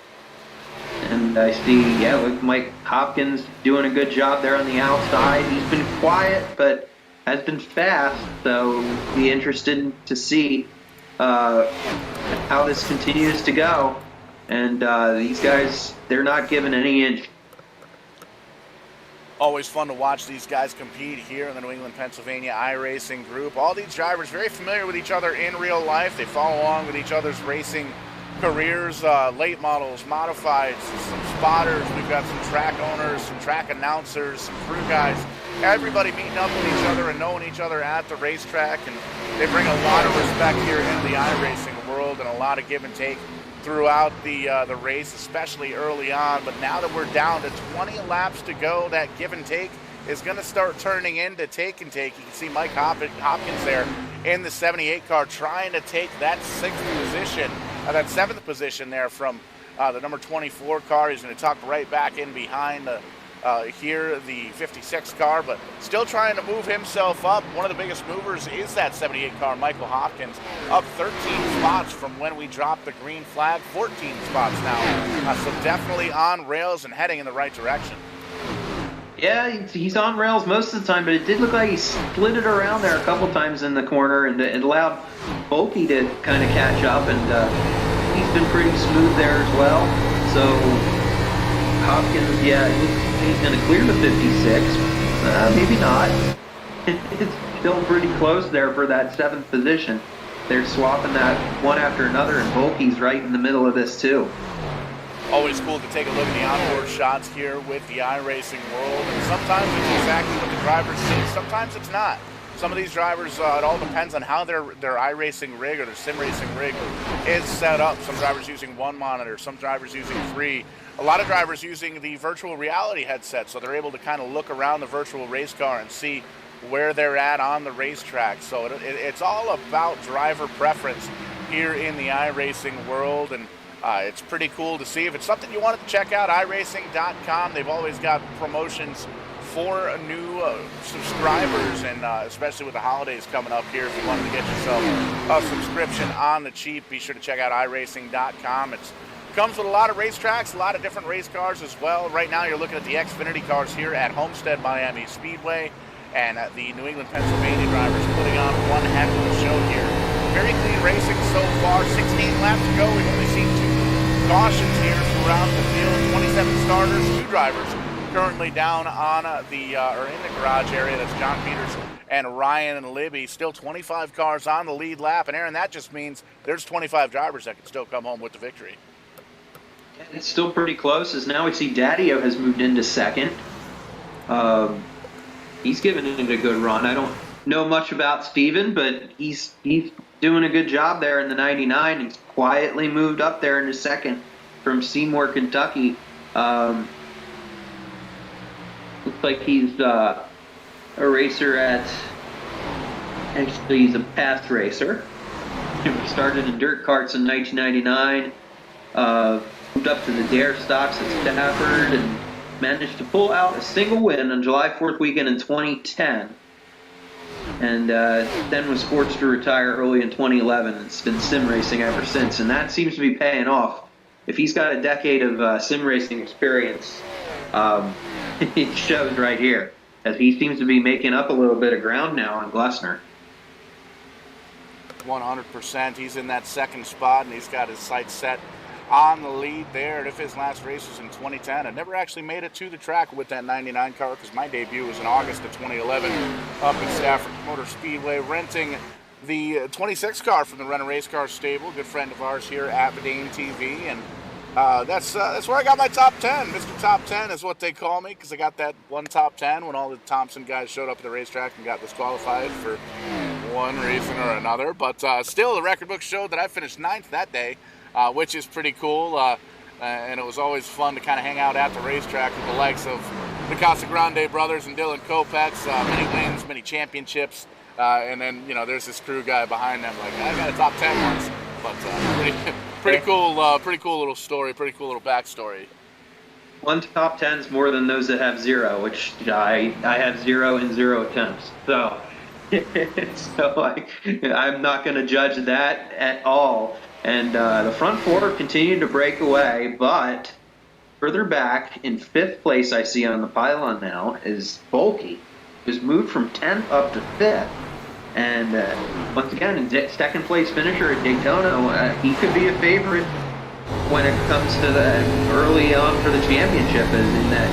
And I see, with Mike Hopkins doing a good job there on the outside. He's been quiet, but has been fast, so be interested to see how this continues to go. And these guys, they're not giving any inch. Always fun to watch these guys compete here in the New England, Pennsylvania iRacing group. All these drivers very familiar with each other in real life. They follow along with each other's racing careers, late models, modifieds, some spotters. We've got some track owners, some track announcers, some crew guys. Everybody meeting up with each other and knowing each other at the racetrack, and they bring a lot of respect here in the iRacing world and a lot of give and take throughout the race, especially early on. But now that we're down to 20 laps to go, that give and take is going to start turning into take and take. You can see Mike Hopkins there in the 78 car trying to take that 6th position, that 7th position there from the number 24 car. He's going to tuck right back in behind the the 56 car, but still trying to move himself up. One of the biggest movers is that 78 car, Michael Hopkins, up 13 spots from when we dropped the green flag, 14 spots now. So definitely on rails and heading in the right direction. Yeah, he's on rails most of the time, but it did look like he split it around there a couple times in the corner, and it allowed Bulkey to kind of catch up, and he's been pretty smooth there as well. So Hopkins, he's going to clear the 56. Maybe not. It's still pretty close there for that 7th position. They're swapping that one after another, and Bulkey's right in the middle of this too. Always cool to take a look at the onboard shots here with the iRacing world, and sometimes it's exactly what the drivers see, sometimes it's not. Some of these drivers, it all depends on how their iRacing rig or their sim racing rig is set up. Some drivers using 1 monitor, some drivers using 3. A lot of drivers using the virtual reality headset, so they're able to kind of look around the virtual race car and see where they're at on the racetrack. So it's all about driver preference here in the iRacing world, and it's pretty cool to see. If it's something you wanted to check out, iRacing.com. They've always got promotions for new subscribers, and especially with the holidays coming up here, if you wanted to get yourself a subscription on the cheap, be sure to check out iRacing.com. It comes with a lot of racetracks, a lot of different race cars as well. Right now you're looking at the Xfinity cars here at Homestead Miami Speedway, and the New England, Pennsylvania drivers putting on one heck of a show here. Very clean racing so far. 16 laps to go. We've only seen 2 cautions here throughout the field. 27 starters, 2 drivers currently down on or in the garage area. That's John Peters and Ryan and Libby. Still 25 cars on the lead lap, and Aaron, that just means there's 25 drivers that can still come home with the victory. It's still pretty close, as now we see Daddio has moved into 2nd. He's given it a good run. I don't know much about Steven, but he's doing a good job there in the 99. He's quietly moved up there into 2nd from Seymour, Kentucky. Looks like he's a racer actually he's a past racer. He started in dirt karts in 1999, moved up to the Dare stocks at Stafford, and managed to pull out a single win on July 4th weekend in 2010. and then was forced to retire early in 2011. It's been sim racing ever since, and that seems to be paying off. If he's got a decade of sim racing experience, it shows right here, as he seems to be making up a little bit of ground now on Glessner. 100%. He's in that second spot, and he's got his sights set on the lead there. And if his last race was in 2010, I never actually made it to the track with that 99 car because my debut was in August of 2011 up at Stafford Motor Speedway, renting the 26 car from the Renner Race Car stable, good friend of ours here at Vidane TV, and that's where I got my top 10. Mr. Top 10 is what they call me because I got that one top 10 when all the Thompson guys showed up at the racetrack and got disqualified for one reason or another. But still, the record book showed that I finished 9th that day, which is pretty cool. And it was always fun to kind of hang out at the racetrack with the likes of the Casagrande brothers and Dylan Kopex. Many wins, many championships. And then, you know, there's this crew guy behind them. Like, I got a top 10 once. But pretty cool little story, pretty cool little backstory. One top 10's more than those that have 0, which I have 0 in 0 attempts. So, I'm not going to judge that at all. And the front four continued to break away, but further back in 5th place I see on the pylon now is Bulky, who's moved from 10th up to 5th. And once again, second place finisher at Daytona, he could be a favorite when it comes to the early on for the championship, as in that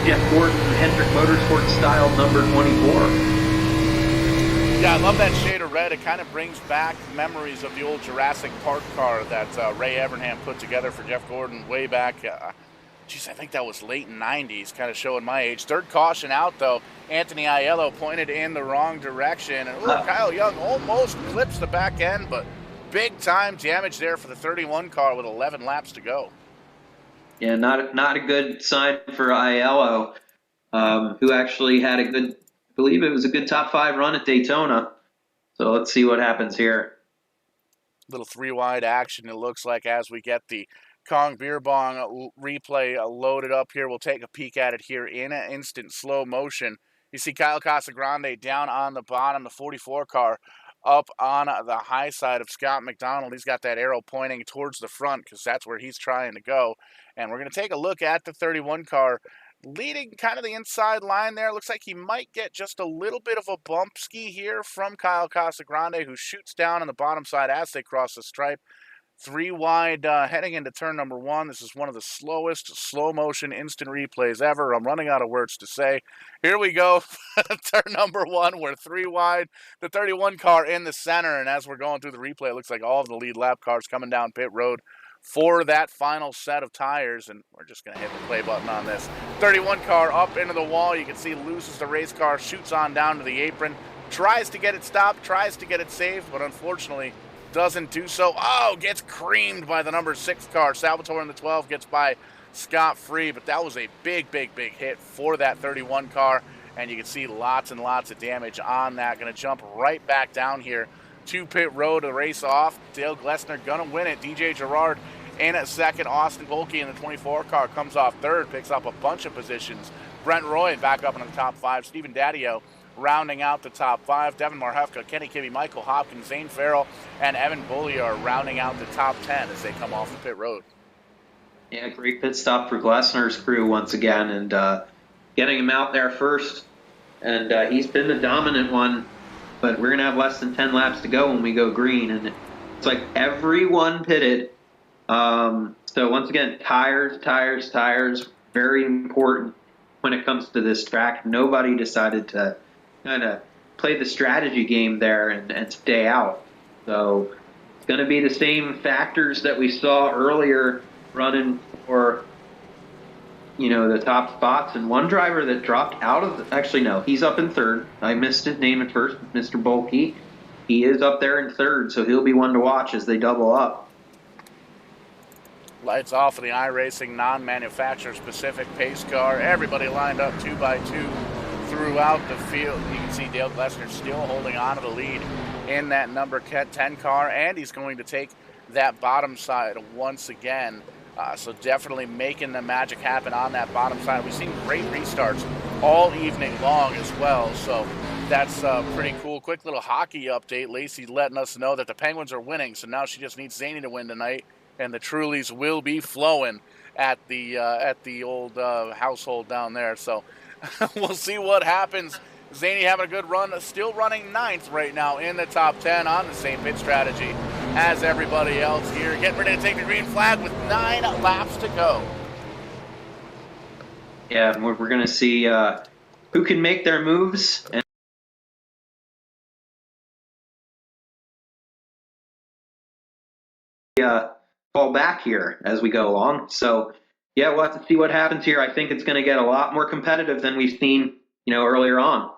Jeff Gordon Hendrick Motorsports style number 24. Yeah, I love that shade of red. It kind of brings back memories of the old Jurassic Park car that Ray Evernham put together for Jeff Gordon way back. Geez, I think that was late 90s, kind of showing my age. Third caution out, though. Anthony Aiello pointed in the wrong direction. And Kyle Young almost clips the back end, but big-time damage there for the 31 car with 11 laps to go. Yeah, not a good sign for Aiello, who actually had a good, I believe it was a good top 5 run at Daytona. So let's see what happens here. Little 3-wide action, it looks like, as we get the Kong Beer Bong replay loaded up here. We'll take a peek at it here in an instant slow motion. You see Kyle Casagrande down on the bottom, the 44 car up on the high side of Scott McDonald. He's got that arrow pointing towards the front because that's where he's trying to go. And we're going to take a look at the 31 car leading kind of the inside line there. Looks like he might get just a little bit of a bump ski here from Kyle Casagrande, who shoots down on the bottom side as they cross the stripe. 3 wide heading into turn number 1. This is one of the slowest slow motion instant replays ever. I'm running out of words to say. Here we go. Turn number 1. We're 3 wide. The 31 car in the center. And as we're going through the replay, it looks like all of the lead lap cars coming down pit road for that final set of tires. And we're just going to hit the play button on this. 31 car up into the wall. You can see loses the race car, shoots on down to the apron, tries to get it stopped, tries to get it saved, but unfortunately doesn't do so. Oh, gets creamed by the number 6 car. Salvatore in the 12 gets by scot-free, but that was a big hit for that 31 car, and you can see lots and lots of damage on that. Going to jump right back down here to pit road to race off. Dale Glessner going to win it. DJ Gerard in at second. Austin Polke in the 24 car comes off third, picks up a bunch of positions. Brent Roy back up in the top 5. Stephen Daddio rounding out the top 5. Devin Marhefka, Kenny Kibbe, Michael Hopkins, Zane Farrell, and Evan Bullier rounding out the top 10 as they come off the pit road. Yeah, great pit stop for Glessner's crew once again, and getting him out there first. And he's been the dominant one, but we're going to have less than 10 laps to go when we go green. And it's like everyone pitted. So once again, tires, very important when it comes to this track. Nobody decided to kind of play the strategy game there and stay out. So it's going to be the same factors that we saw earlier running for, you know, the top spots. And one driver that dropped out of actually, no, he's up in third. I missed his name at first, Mr. Bulky. He is up there in third, so he'll be one to watch as they double up. Lights off of the iRacing non-manufacturer specific pace car. Everybody lined up 2 by 2 throughout the field. You can see Dale Glessner still holding on to the lead in that number 10 car, and he's going to take that bottom side once again So definitely making the magic happen on that bottom side. We've seen great restarts all evening long as well. So that's pretty cool. Quick little hockey update. Lacey letting us know that the Penguins are winning. So now she just needs Zany to win tonight, and the Trulies will be flowing at the old household down there. So we'll see what happens. Zany having a good run, still running 9th right now in the top 10 on the same pit strategy as everybody else here. Getting ready to take the green flag with 9 laps to go. Yeah, we're going to see who can make their moves and fall back here as we go along. So, yeah, we'll have to see what happens here. I think it's going to get a lot more competitive than we've seen, earlier on.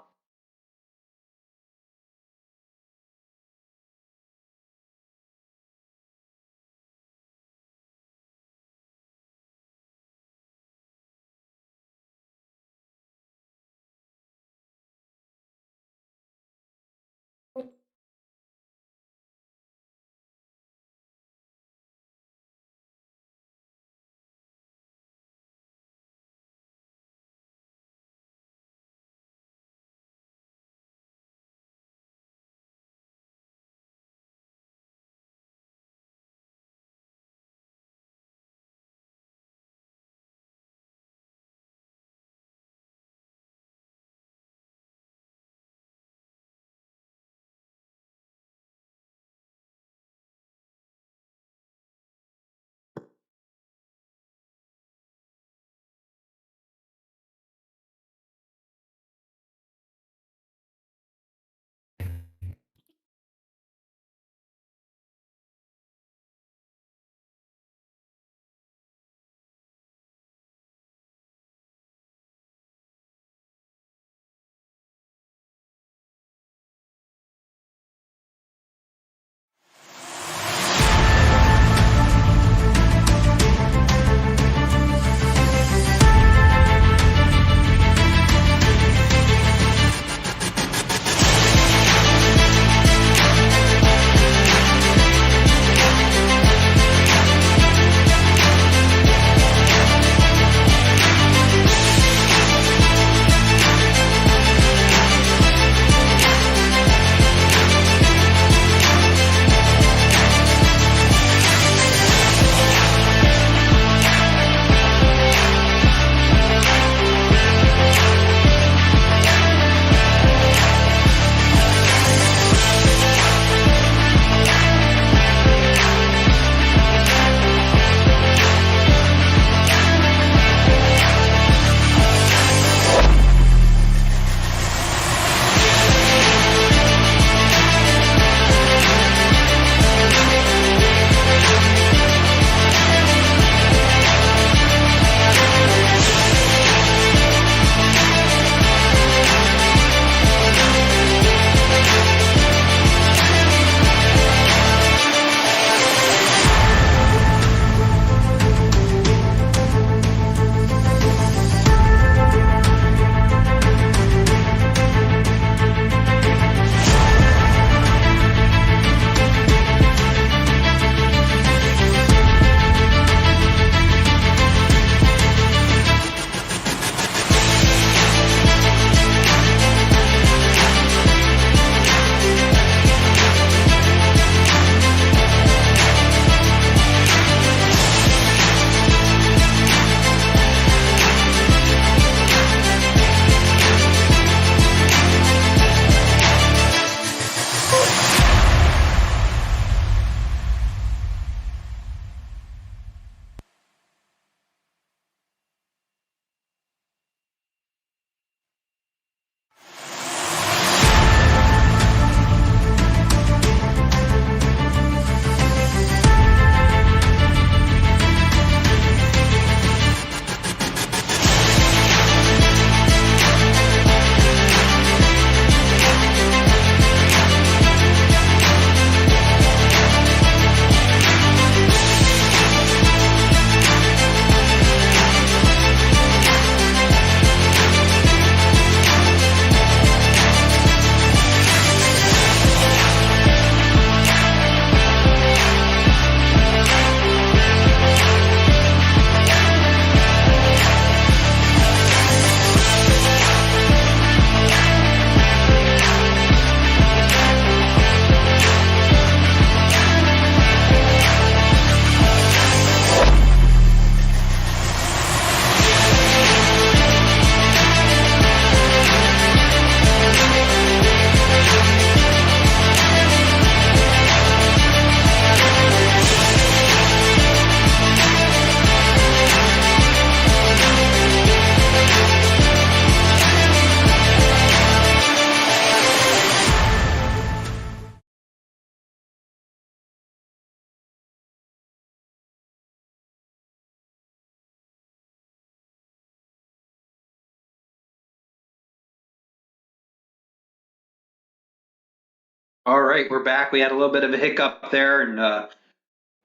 All right, we're back. We had a little bit of a hiccup there, and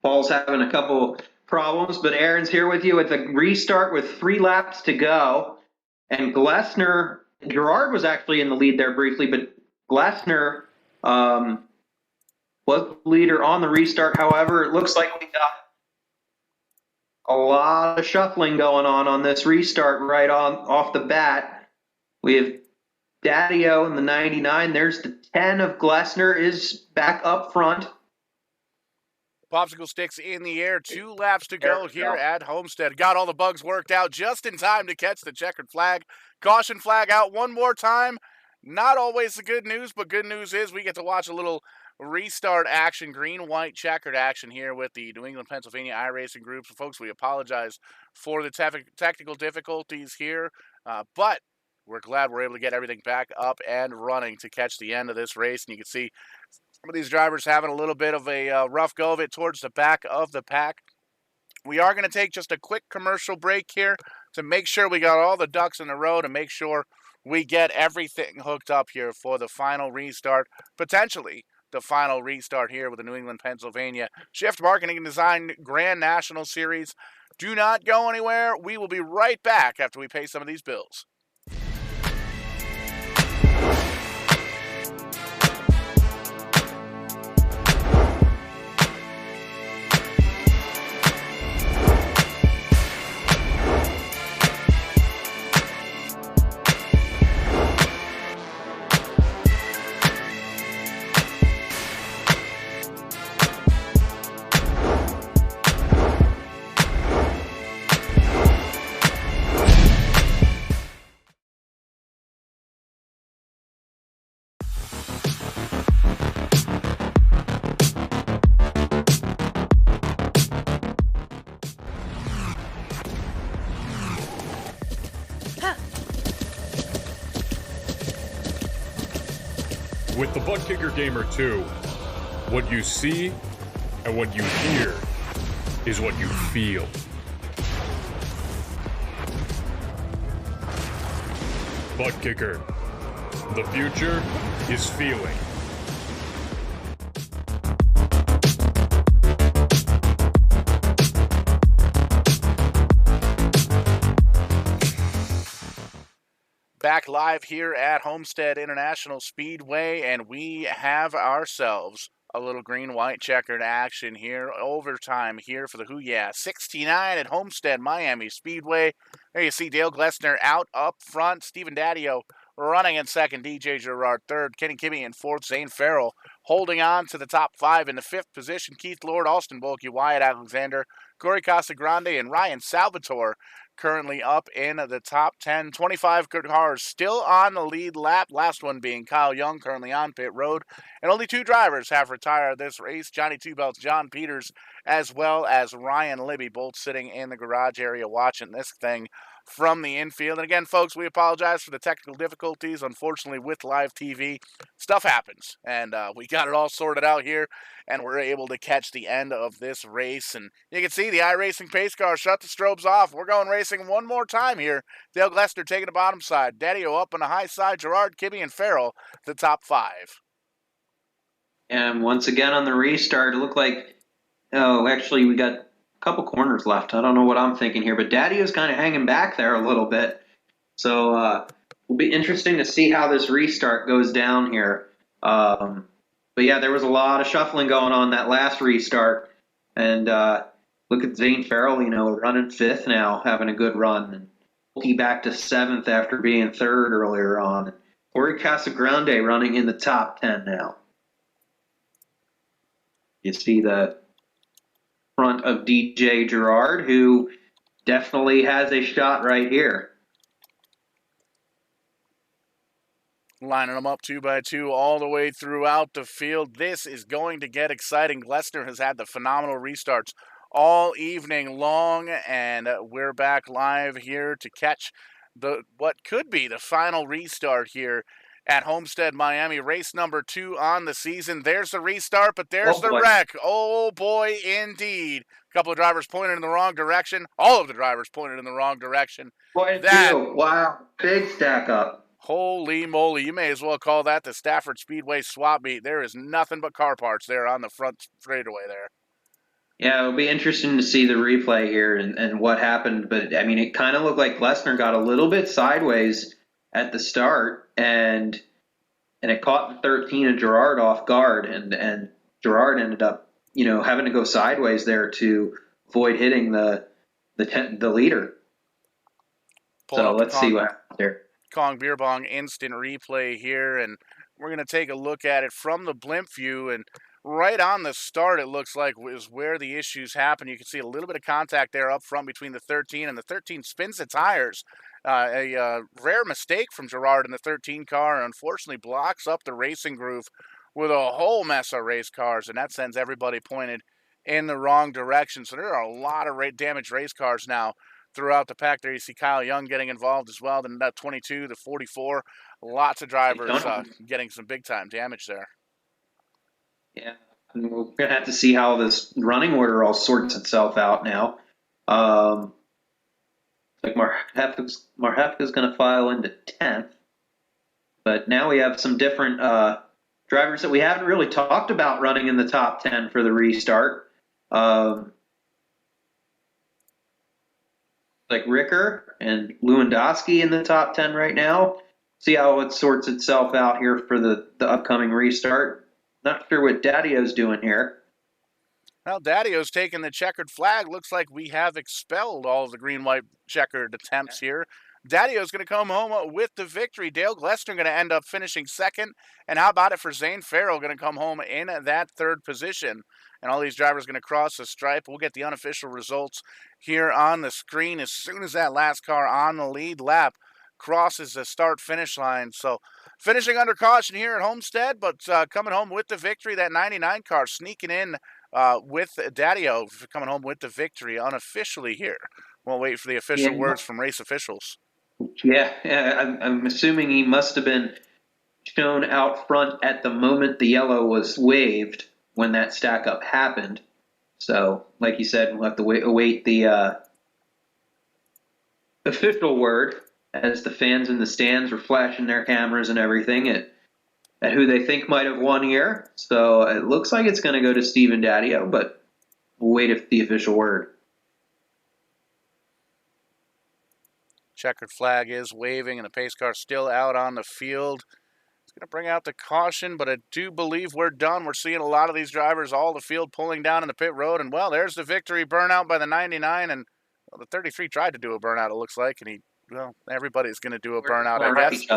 Paul's having a couple problems, but Aaron's here with you at the restart with 3 laps to go. And Gerard was actually in the lead there briefly, but Glessner was the leader on the restart. However, it looks like we got a lot of shuffling going on this restart right off the bat. We have Daddy-O in the 99. There's the 10 of Glessner is back up front. Popsicle sticks in the air. 2 laps to go here at Homestead. Got all the bugs worked out just in time to catch the checkered flag. Caution flag out one more time. Not always the good news, but good news is we get to watch a little restart action, green, white, checkered action here with the New England, Pennsylvania iRacing group. So, folks, we apologize for the technical difficulties here, but we're glad we're able to get everything back up and running to catch the end of this race. And you can see some of these drivers having a little bit of a rough go of it towards the back of the pack. We are going to take just a quick commercial break here to make sure we got all the ducks in a row, to make sure we get everything hooked up here for the final restart, potentially the final restart here with the New England, Pennsylvania Shift Marketing and Design Grand National Series. Do not go anywhere. We will be right back after we pay some of these bills. With the Butt Kicker Gamer 2, what you see and what you hear is what you feel. Butt Kicker. The future is feeling. Back live here at Homestead International Speedway, and we have ourselves a little green-white checkered action here. Overtime here for the HOOOOYAAAA 69 at Homestead Miami Speedway. There you see Dale Glessner out up front. Stephen Daddy-O running in second. DJ Gerard third. Kenny Kimmy in fourth. Zane Farrell holding on to the top 5 in the 5th position. Keith Lord, Austin Bolke, Wyatt Alexander, Corey Casagrande, and Ryan Salvatore currently up in the top 10. 25 cars still on the lead lap. Last one being Kyle Young, currently on pit road. And only 2 drivers have retired this race. Johnny Two Belts, John Peters, as well as Ryan Libby, both sitting in the garage area watching this thing from the infield. And again, folks, we apologize for the technical difficulties. Unfortunately, with live TV, stuff happens. And we got it all sorted out here, and we're able to catch the end of this race. And you can see the iRacing pace car shut the strobes off. We're going racing one more time here. Dale Glessner taking the bottom side. Daddy-O up on the high side. Gerard, Kimmy, and Farrell the top 5. And once again on the restart, it looked like, actually we got a couple corners left. I don't know what I'm thinking here, but Daddy is kind of hanging back there a little bit. So it'll be interesting to see how this restart goes down here. But yeah, there was a lot of shuffling going on that last restart. And look at Zane Farrell, running 5th now, having a good run. And he back to 7th after being 3rd earlier on. Corey Casagrande running in the top 10 now. You see the front of DJ Gerard, who definitely has a shot right here. Lining them up 2 by 2 all the way throughout the field. This is going to get exciting. Glessner has had the phenomenal restarts all evening long, and we're back live here to catch what could be the final restart here at Homestead Miami, race number 2 on the season. There's the restart, but there's the wreck. Oh boy, indeed. A couple of drivers pointed in the wrong direction. All of the drivers pointed in the wrong direction. Wow, big stack up. Holy moly, you may as well call that the Stafford Speedway swap meet. There is nothing but car parts there on the front straightaway there. Yeah, it'll be interesting to see the replay here and what happened. But, I mean, it kind of looked like Lesnar got a little bit sideways at the start, and it caught the 13 of Gerard off guard, and Gerard ended up, having to go sideways there to avoid hitting the leader. So let's see what happens here. Kong Beer Bong instant replay here, and we're going to take a look at it from the blimp view. And right on the start, it looks like is where the issues happen. You can see a little bit of contact there up front between the 13, and the 13 spins the tires. A rare mistake from Gerard in the 13 car, and unfortunately blocks up the racing groove with a whole mess of race cars, and that sends everybody pointed in the wrong direction. So there are a lot of damaged race cars now throughout the pack. There you see Kyle Young getting involved as well. Then that 22, the 44, lots of drivers getting some big-time damage there. Yeah, and we're going to have to see how this running order all sorts itself out now. Like Marhefka's going to file into 10th. But now we have some different drivers that we haven't really talked about running in the top 10 for the restart. Like Ricker and Lewandowski in the top 10 right now. See how it sorts itself out here for the upcoming restart. Not sure what Daddy-O's doing here. Well, Daddy-O's taking the checkered flag. Looks like we have expelled all of the green-white checkered attempts here. Daddy-O's going to come home with the victory. Dale Glessner going to end up finishing second. And how about it for Zane Farrell going to come home in that third position? And all these drivers going to cross the stripe. We'll get the unofficial results here on the screen as soon as that last car on the lead lap crosses the start-finish line. So finishing under caution here at Homestead, but coming home with the victory, that 99 car sneaking in with Daddy-O coming home with the victory unofficially here. We'll wait for the official words from race officials. Yeah, I'm assuming he must have been shown out front at the moment the yellow was waved when that stack up happened. So, like you said, we'll have to await the official word as the fans in the stands were flashing their cameras and everything at who they think might have won here. So it looks like it's going to go to Stephen Daddy-O, but we'll wait for the official word. Checkered flag is waving, and the pace car still out on the field. It's going to bring out the caution, but I do believe we're done. We're seeing a lot of these drivers, all the field pulling down in the pit road, and, well, there's the victory burnout by the 99, and well, the 33 tried to do a burnout, it looks like, and everybody's going to do a burnout, I guess.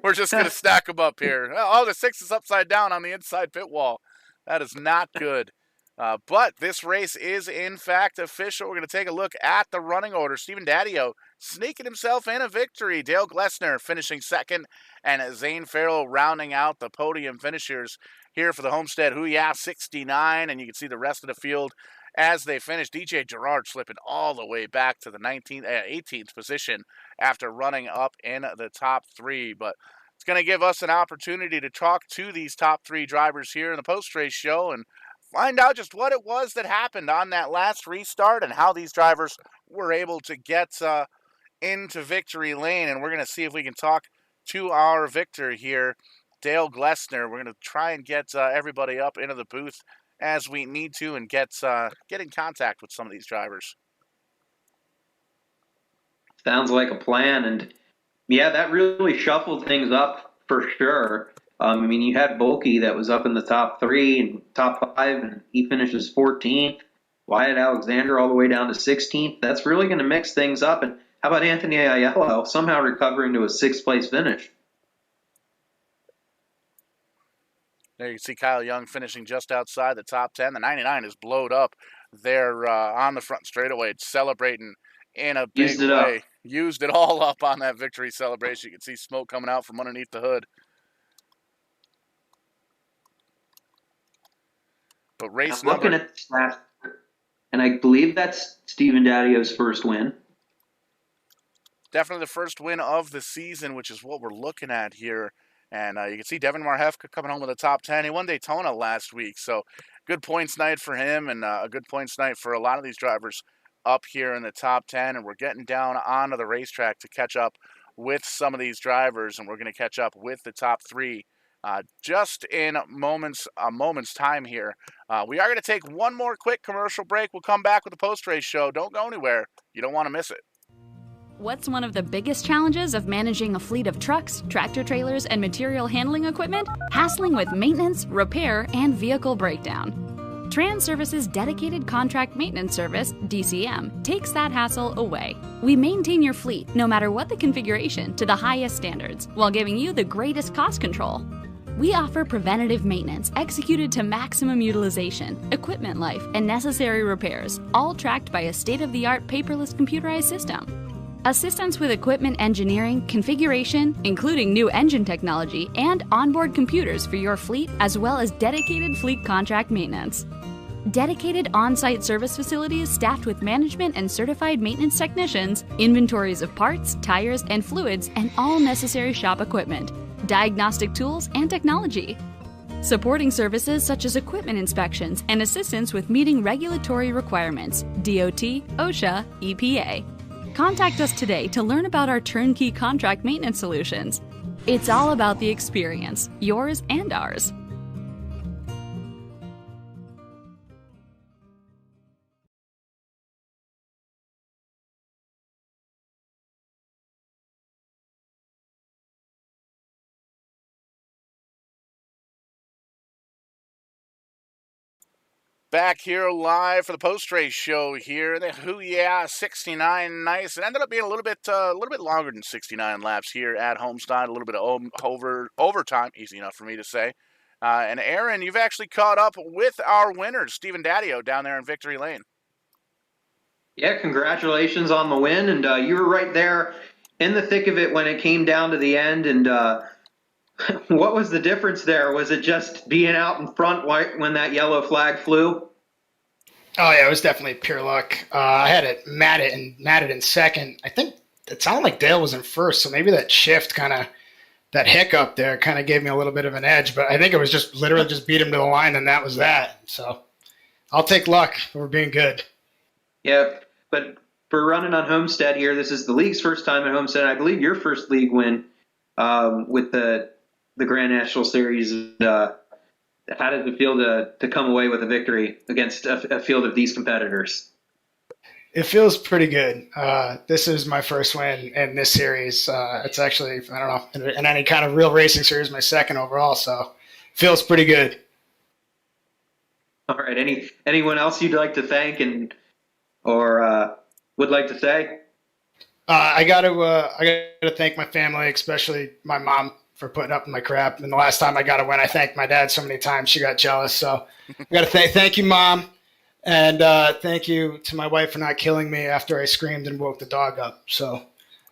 We're just going to stack them up here. Oh, the 6 is upside down on the inside pit wall. That is not good. But this race is, in fact, official. We're going to take a look at the running order. Stephen Daddy-O sneaking himself in a victory. Dale Glessner finishing second, and Zane Farrell rounding out the podium finishers here for the Homestead HOOOOYAAAA 69. And you can see the rest of the field as they finish. DJ Gerard slipping all the way back to the 18th position after running up in the top 3. But it's going to give us an opportunity to talk to these top 3 drivers here in the post-race show and find out just what it was that happened on that last restart and how these drivers were able to get into victory lane. And we're going to see if we can talk to our victor here, Dale Glessner. We're going to try and get everybody up into the booth as we need to and get in contact with some of these drivers. Sounds like a plan. And, yeah, that really shuffled things up for sure. I mean, you had Volke that was up in the top 3 and top 5, and he finishes 14th. Wyatt Alexander all the way down to 16th. That's really going to mix things up. And how about Anthony Aiello somehow recovering to a 6th-place finish? There you see Kyle Young finishing just outside the top 10. The 99 is blowed up there on the front straightaway. It's celebrating in a big way. Used it all up on that victory celebration. You can see smoke coming out from underneath the hood. But race number... looking at this last, and I believe that's Stephen Daddy-O's first win. Definitely the first win of the season, which is what we're looking at here. And you can see Devin Marhefka coming home with a top 10. He won Daytona last week, so good points night for him and a good points night for a lot of these drivers up here in the top 10. And we're getting down onto the racetrack to catch up with some of these drivers, and we're going to catch up with the top three just in a moment's time here. We are going to take one more quick commercial break. We'll come back with the post-race show. Don't go anywhere. You don't want to miss it. What's one of the biggest challenges of managing a fleet of trucks, tractor trailers, and material handling equipment? Hassling with maintenance, repair, and vehicle breakdown. Trans Service's dedicated contract maintenance service, DCM, takes that hassle away. We maintain your fleet, no matter what the configuration, to the highest standards, while giving you the greatest cost control. We offer preventative maintenance executed to maximum utilization, equipment life, and necessary repairs, all tracked by a state-of-the-art paperless computerized system. Assistance with equipment engineering, configuration, including new engine technology, and onboard computers for your fleet, as well as dedicated fleet contract maintenance. Dedicated on-site service facilities staffed with management and certified maintenance technicians, inventories of parts, tires, and fluids, and all necessary shop equipment, diagnostic tools, and technology. Supporting services such as equipment inspections and assistance with meeting regulatory requirements, DOT, OSHA, EPA. Contact us today to learn about our turnkey contract maintenance solutions. It's all about the experience, yours and ours. Back here live for the post-race show here. The HOOOOYAAAA 69 nice. It ended up being a little bit longer than 69 laps here at Homestead. A little bit of overtime, easy enough for me to say. And Aaron, you've actually caught up with our winners, Stephen Daddio, down there in Victory Lane. Yeah, congratulations on the win, and you were right there in the thick of it when it came down to the end. And what was the difference there? Was it just being out in front when that yellow flag flew? Oh, yeah, it was definitely pure luck. I had it matted in second. I think it sounded like Dale was in first, so maybe that shift that hiccup there kind of gave me a little bit of an edge. But I think it was just literally just beat him to the line, and that was that. So I'll take luck. We're being good. Yeah, but for running on Homestead here, this is the league's first time at Homestead. I believe your first league win with the Grand National Series. How does it feel to come away with a victory against a field of these competitors? It feels pretty good. This is my first win in this series. It's actually, I don't know, in any kind of real racing series, my second overall. So feels pretty good. All right. Anyone else you'd like to thank or would like to say? I got to thank my family, especially my mom, for putting up with my crap. And the last time I got a win, I thanked my dad so many times she got jealous. So I got to thank you, Mom. And thank you to my wife for not killing me after I screamed and woke the dog up. So,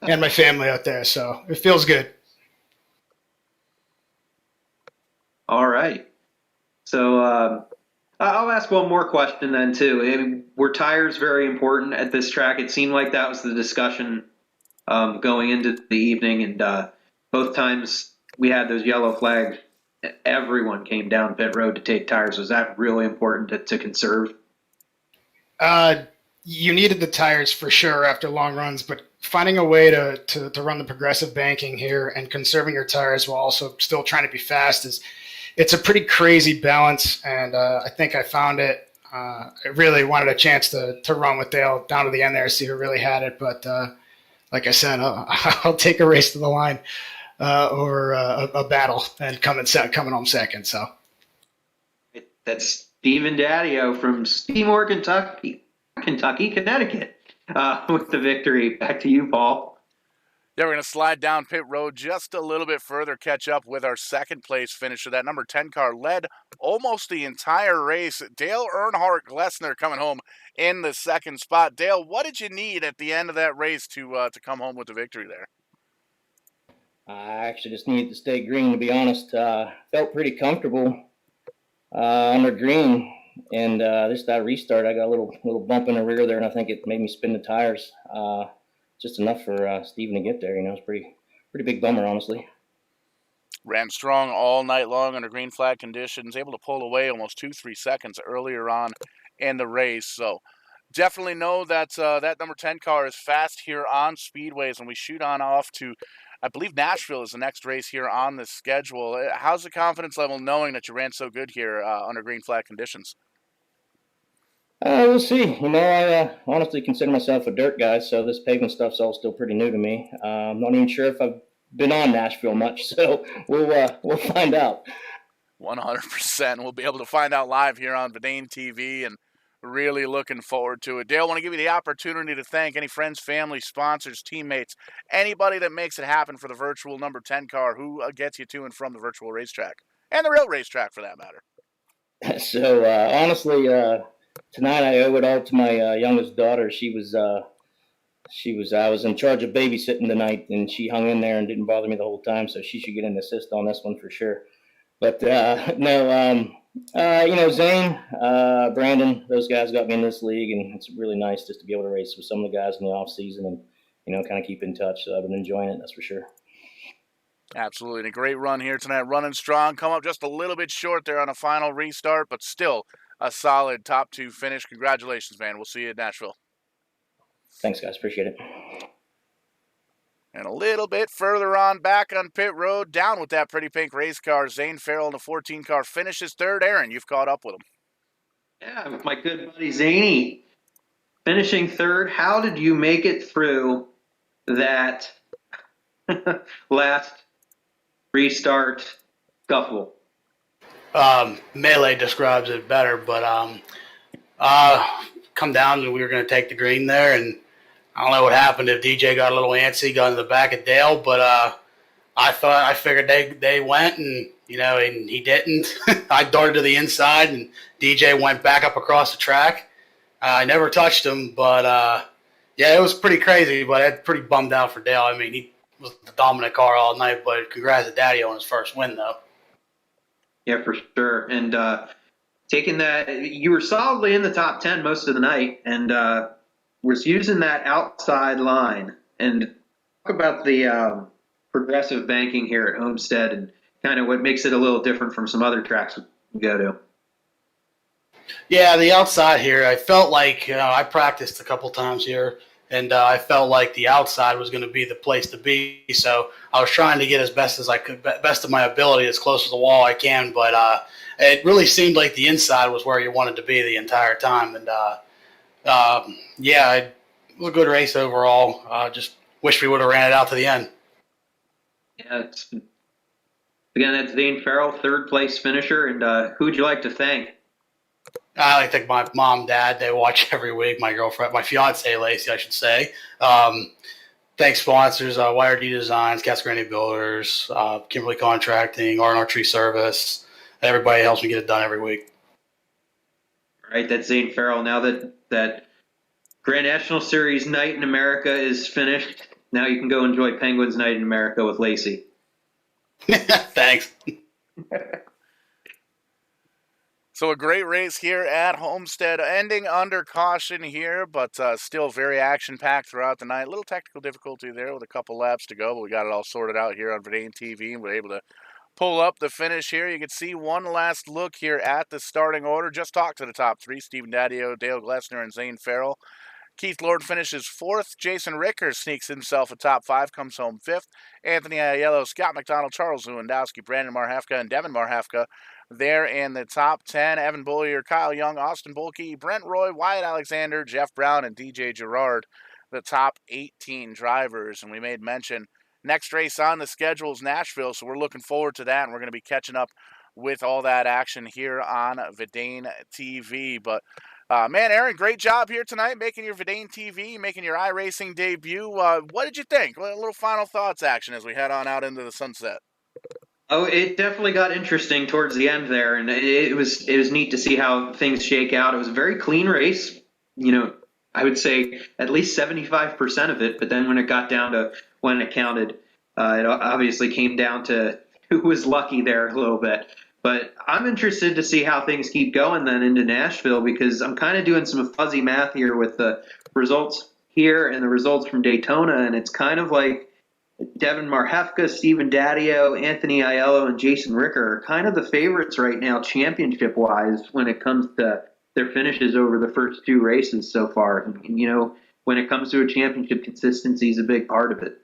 and my family out there. So it feels good. All right. So I'll ask one more question then too. Were tires very important at this track? It seemed like that was the discussion going into the evening, and both times we had those yellow flags, everyone came down pit road to take tires. Was that really important to conserve? You needed the tires for sure after long runs, but finding a way to run the progressive banking here and conserving your tires while also still trying to be fast it's a pretty crazy balance, and I think I found it. I really wanted a chance to run with Dale down to the end there, see who really had it, but like I said, I'll take a race to the line over a battle and coming home second. So that's Stephen Daddio from Seymour, Connecticut, with the victory. Back to you, Paul. Yeah, we're going to slide down pit road just a little bit further, catch up with our second place finisher. That number 10 car led almost the entire race. Dale Earnhardt Glessner coming home in the second spot. Dale, what did you need at the end of that race to come home with the victory there? I actually just needed to stay green, to be honest. Felt pretty comfortable under green, and just that restart, I got a little bump in the rear there, and I think it made me spin the tires. Just enough for Steven to get there. It's pretty big bummer, honestly. Ran strong all night long under green flag conditions, able to pull away almost 2-3 seconds earlier on in the race. So definitely know that that number 10 car is fast here on speedways, and we shoot on off to, I believe Nashville is the next race here on the schedule. How's the confidence level knowing that you ran so good here under green flag conditions? We'll see. I honestly consider myself a dirt guy, so this pavement stuff's all still pretty new to me. I'm not even sure if I've been on Nashville much, so we'll find out. 100%. We'll be able to find out live here on Verdane TV, and really looking forward to it. Dale, I want to give you the opportunity to thank any friends, family, sponsors, teammates, anybody that makes it happen for the virtual number 10 car, who gets you to and from the virtual racetrack, and the real racetrack for that matter. So honestly, tonight I owe it all to my youngest daughter. I was in charge of babysitting tonight, and she hung in there and didn't bother me the whole time, so she should get an assist on this one for sure. But no, Zane, Brandon, those guys got me in this league, and it's really nice just to be able to race with some of the guys in the off season and kind of keep in touch. So I've been enjoying it, that's for sure. Absolutely, and a great run here tonight, running strong. Come up just a little bit short there on a final restart, but still a solid top 2 finish. Congratulations, man. We'll see you at Nashville. Thanks, guys. Appreciate it. And a little bit further on back on pit road, down with that pretty pink race car, Zane Farrell in the 14 car finishes third. Aaron, you've caught up with him. Yeah, my good buddy Zaney finishing third. How did you make it through that last restart scuffle? Melee describes it better, but come down and we were going to take the green there, and I don't know what happened if DJ got a little antsy, got in the back of Dale, but I figured they went, and and he didn't. I darted to the inside, and DJ went back up across the track. I never touched him, but yeah, it was pretty crazy, but I'm pretty bummed out for Dale. I mean, he was the dominant car all night, but congrats to Daddy on his first win, though. Yeah, for sure. And taking that, you were solidly in the top 10 most of the night, and was using that outside line. And talk about the progressive banking here at Homestead and kind of what makes it a little different from some other tracks we go to. Yeah, the outside here, I felt like, I practiced a couple times here, and I felt like the outside was going to be the place to be. So I was trying to get as best as I could, best of my ability, as close to the wall I can. But it really seemed like the inside was where you wanted to be the entire time. And yeah, it was a good race overall. Just wish we would have ran it out to the end. Yeah, again, that's Zane Farrell, third place finisher. And who would you like to thank? I like to thank my mom, dad. They watch every week. My girlfriend, my fiance, Lacey, I should say. Thanks sponsors, YRD Designs, Cascarini Builders, Kimberly Contracting, R&R Tree Service. Everybody helps me get it done every week. All right, that's Zane Farrell. Now that Grand National Series Night in America is finished, now you can go enjoy Penguins Night in America with Lacey. Thanks. So a great race here at Homestead, ending under caution here, but still very action-packed throughout the night. A little technical difficulty there with a couple laps to go, but we got it all sorted out here on Verdane TV, and we're able to pull up the finish here. You can see one last look here at the starting order. Just talked to the top 3, Stephen Daddio, Dale Glessner, and Zane Farrell. Keith Lord finishes 4th. Jason Ricker sneaks himself a top 5, comes home 5th. Anthony Aiello, Scott McDonald, Charles Lewandowski, Brandon Marhafka, and Devin Marhafka there in the top 10. Evan Bullier, Kyle Young, Austin Bulkey, Brent Roy, Wyatt Alexander, Jeff Brown, and DJ Gerard, the top 18 drivers. And we made mention, next race on the schedule is Nashville, so we're looking forward to that, and we're going to be catching up with all that action here on Verdane TV. But man, Aaron, great job here tonight, making your Verdane TV, making your iRacing debut. What did you think? A little final thoughts action as we head on out into the sunset. Oh, it definitely got interesting towards the end there, and it was neat to see how things shake out. It was a very clean race, I would say at least 75% of it, but then when it got down to when it counted, it obviously came down to who was lucky there a little bit. But I'm interested to see how things keep going then into Nashville, because I'm kind of doing some fuzzy math here with the results here and the results from Daytona, and it's kind of like Devin Marhefka, Stephen Daddio, Anthony Aiello, and Jason Ricker are kind of the favorites right now championship-wise when it comes to their finishes over the first 2 races so far. And, you know, when it comes to a championship, consistency is a big part of it.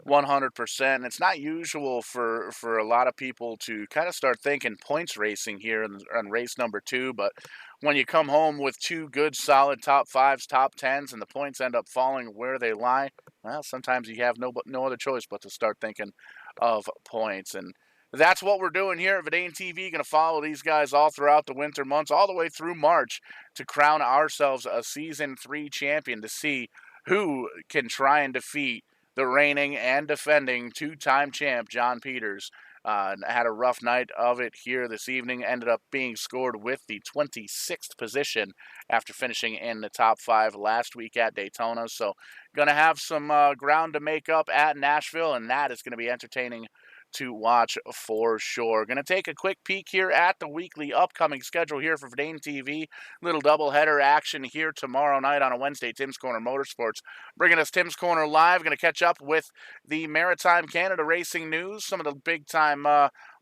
100%. And it's not usual for a lot of people to kind of start thinking points racing here on race number 2, but when you come home with 2 good solid top 5s, top 10s, and the points end up falling where they lie, well, sometimes you have no other choice but to start thinking of points. And that's what we're doing here at Verdane TV. Going to follow these guys all throughout the winter months, all the way through March, to crown ourselves a Season 3 champion, to see who can try and defeat the reigning and defending 2-time champ, John Peters. Had a rough night of it here this evening. Ended up being scored with the 26th position after finishing in the top 5 last week at Daytona. So going to have some ground to make up at Nashville, and that is going to be entertaining to watch for sure. Going to take a quick peek here at the weekly upcoming schedule here for Verdane TV. Little doubleheader action here tomorrow night on a Wednesday. Tim's Corner Motorsports bringing us Tim's Corner Live. Going to catch up with the Maritime Canada racing news, some of the big time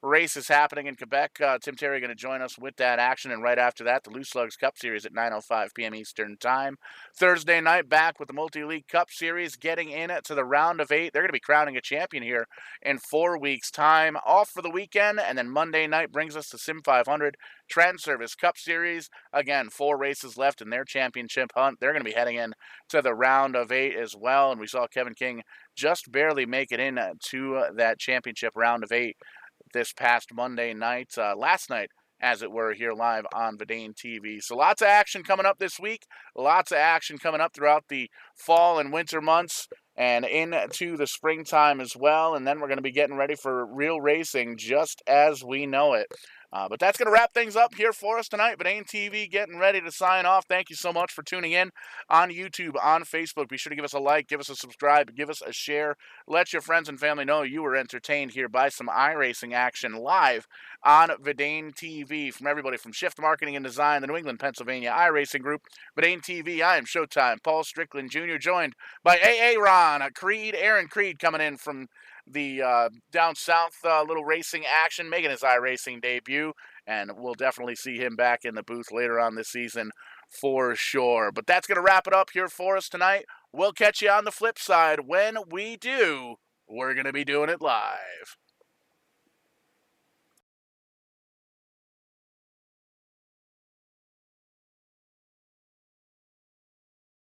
races happening in Quebec. Tim Terry going to join us with that action, and right after that, the Loose Slugs Cup Series at 9:05 p.m. Eastern Time. Thursday night, back with the Multi-League Cup Series, getting in to the round of 8. They're going to be crowning a champion here in 4 weeks' time. Off for the weekend, and then Monday night brings us to Sim 500 Trans-Service Cup Series. Again, 4 races left in their championship hunt. They're going to be heading in to the round of 8 as well, and we saw Kevin King just barely make it in to that championship round of 8 this past Monday night, last night, as it were, here live on Verdane TV. So lots of action coming up this week, lots of action coming up throughout the fall and winter months, and into the springtime as well. And then we're going to be getting ready for real racing just as we know it. But that's going to wrap things up here for us tonight. Verdane TV getting ready to sign off. Thank you so much for tuning in on YouTube, on Facebook. Be sure to give us a like, give us a subscribe, give us a share. Let your friends and family know you were entertained here by some iRacing action live on Verdane TV. From everybody from Shift Marketing and Design, the New England, Pennsylvania iRacing Group, Verdane TV, I am Showtime, Paul Strickland Jr., joined by Aaron Creed coming in from the down south, little racing action, making his iRacing debut, and we'll definitely see him back in the booth later on this season for sure. But that's going to wrap it up here for us tonight. We'll catch you on the flip side. When we do, we're going to be doing it live.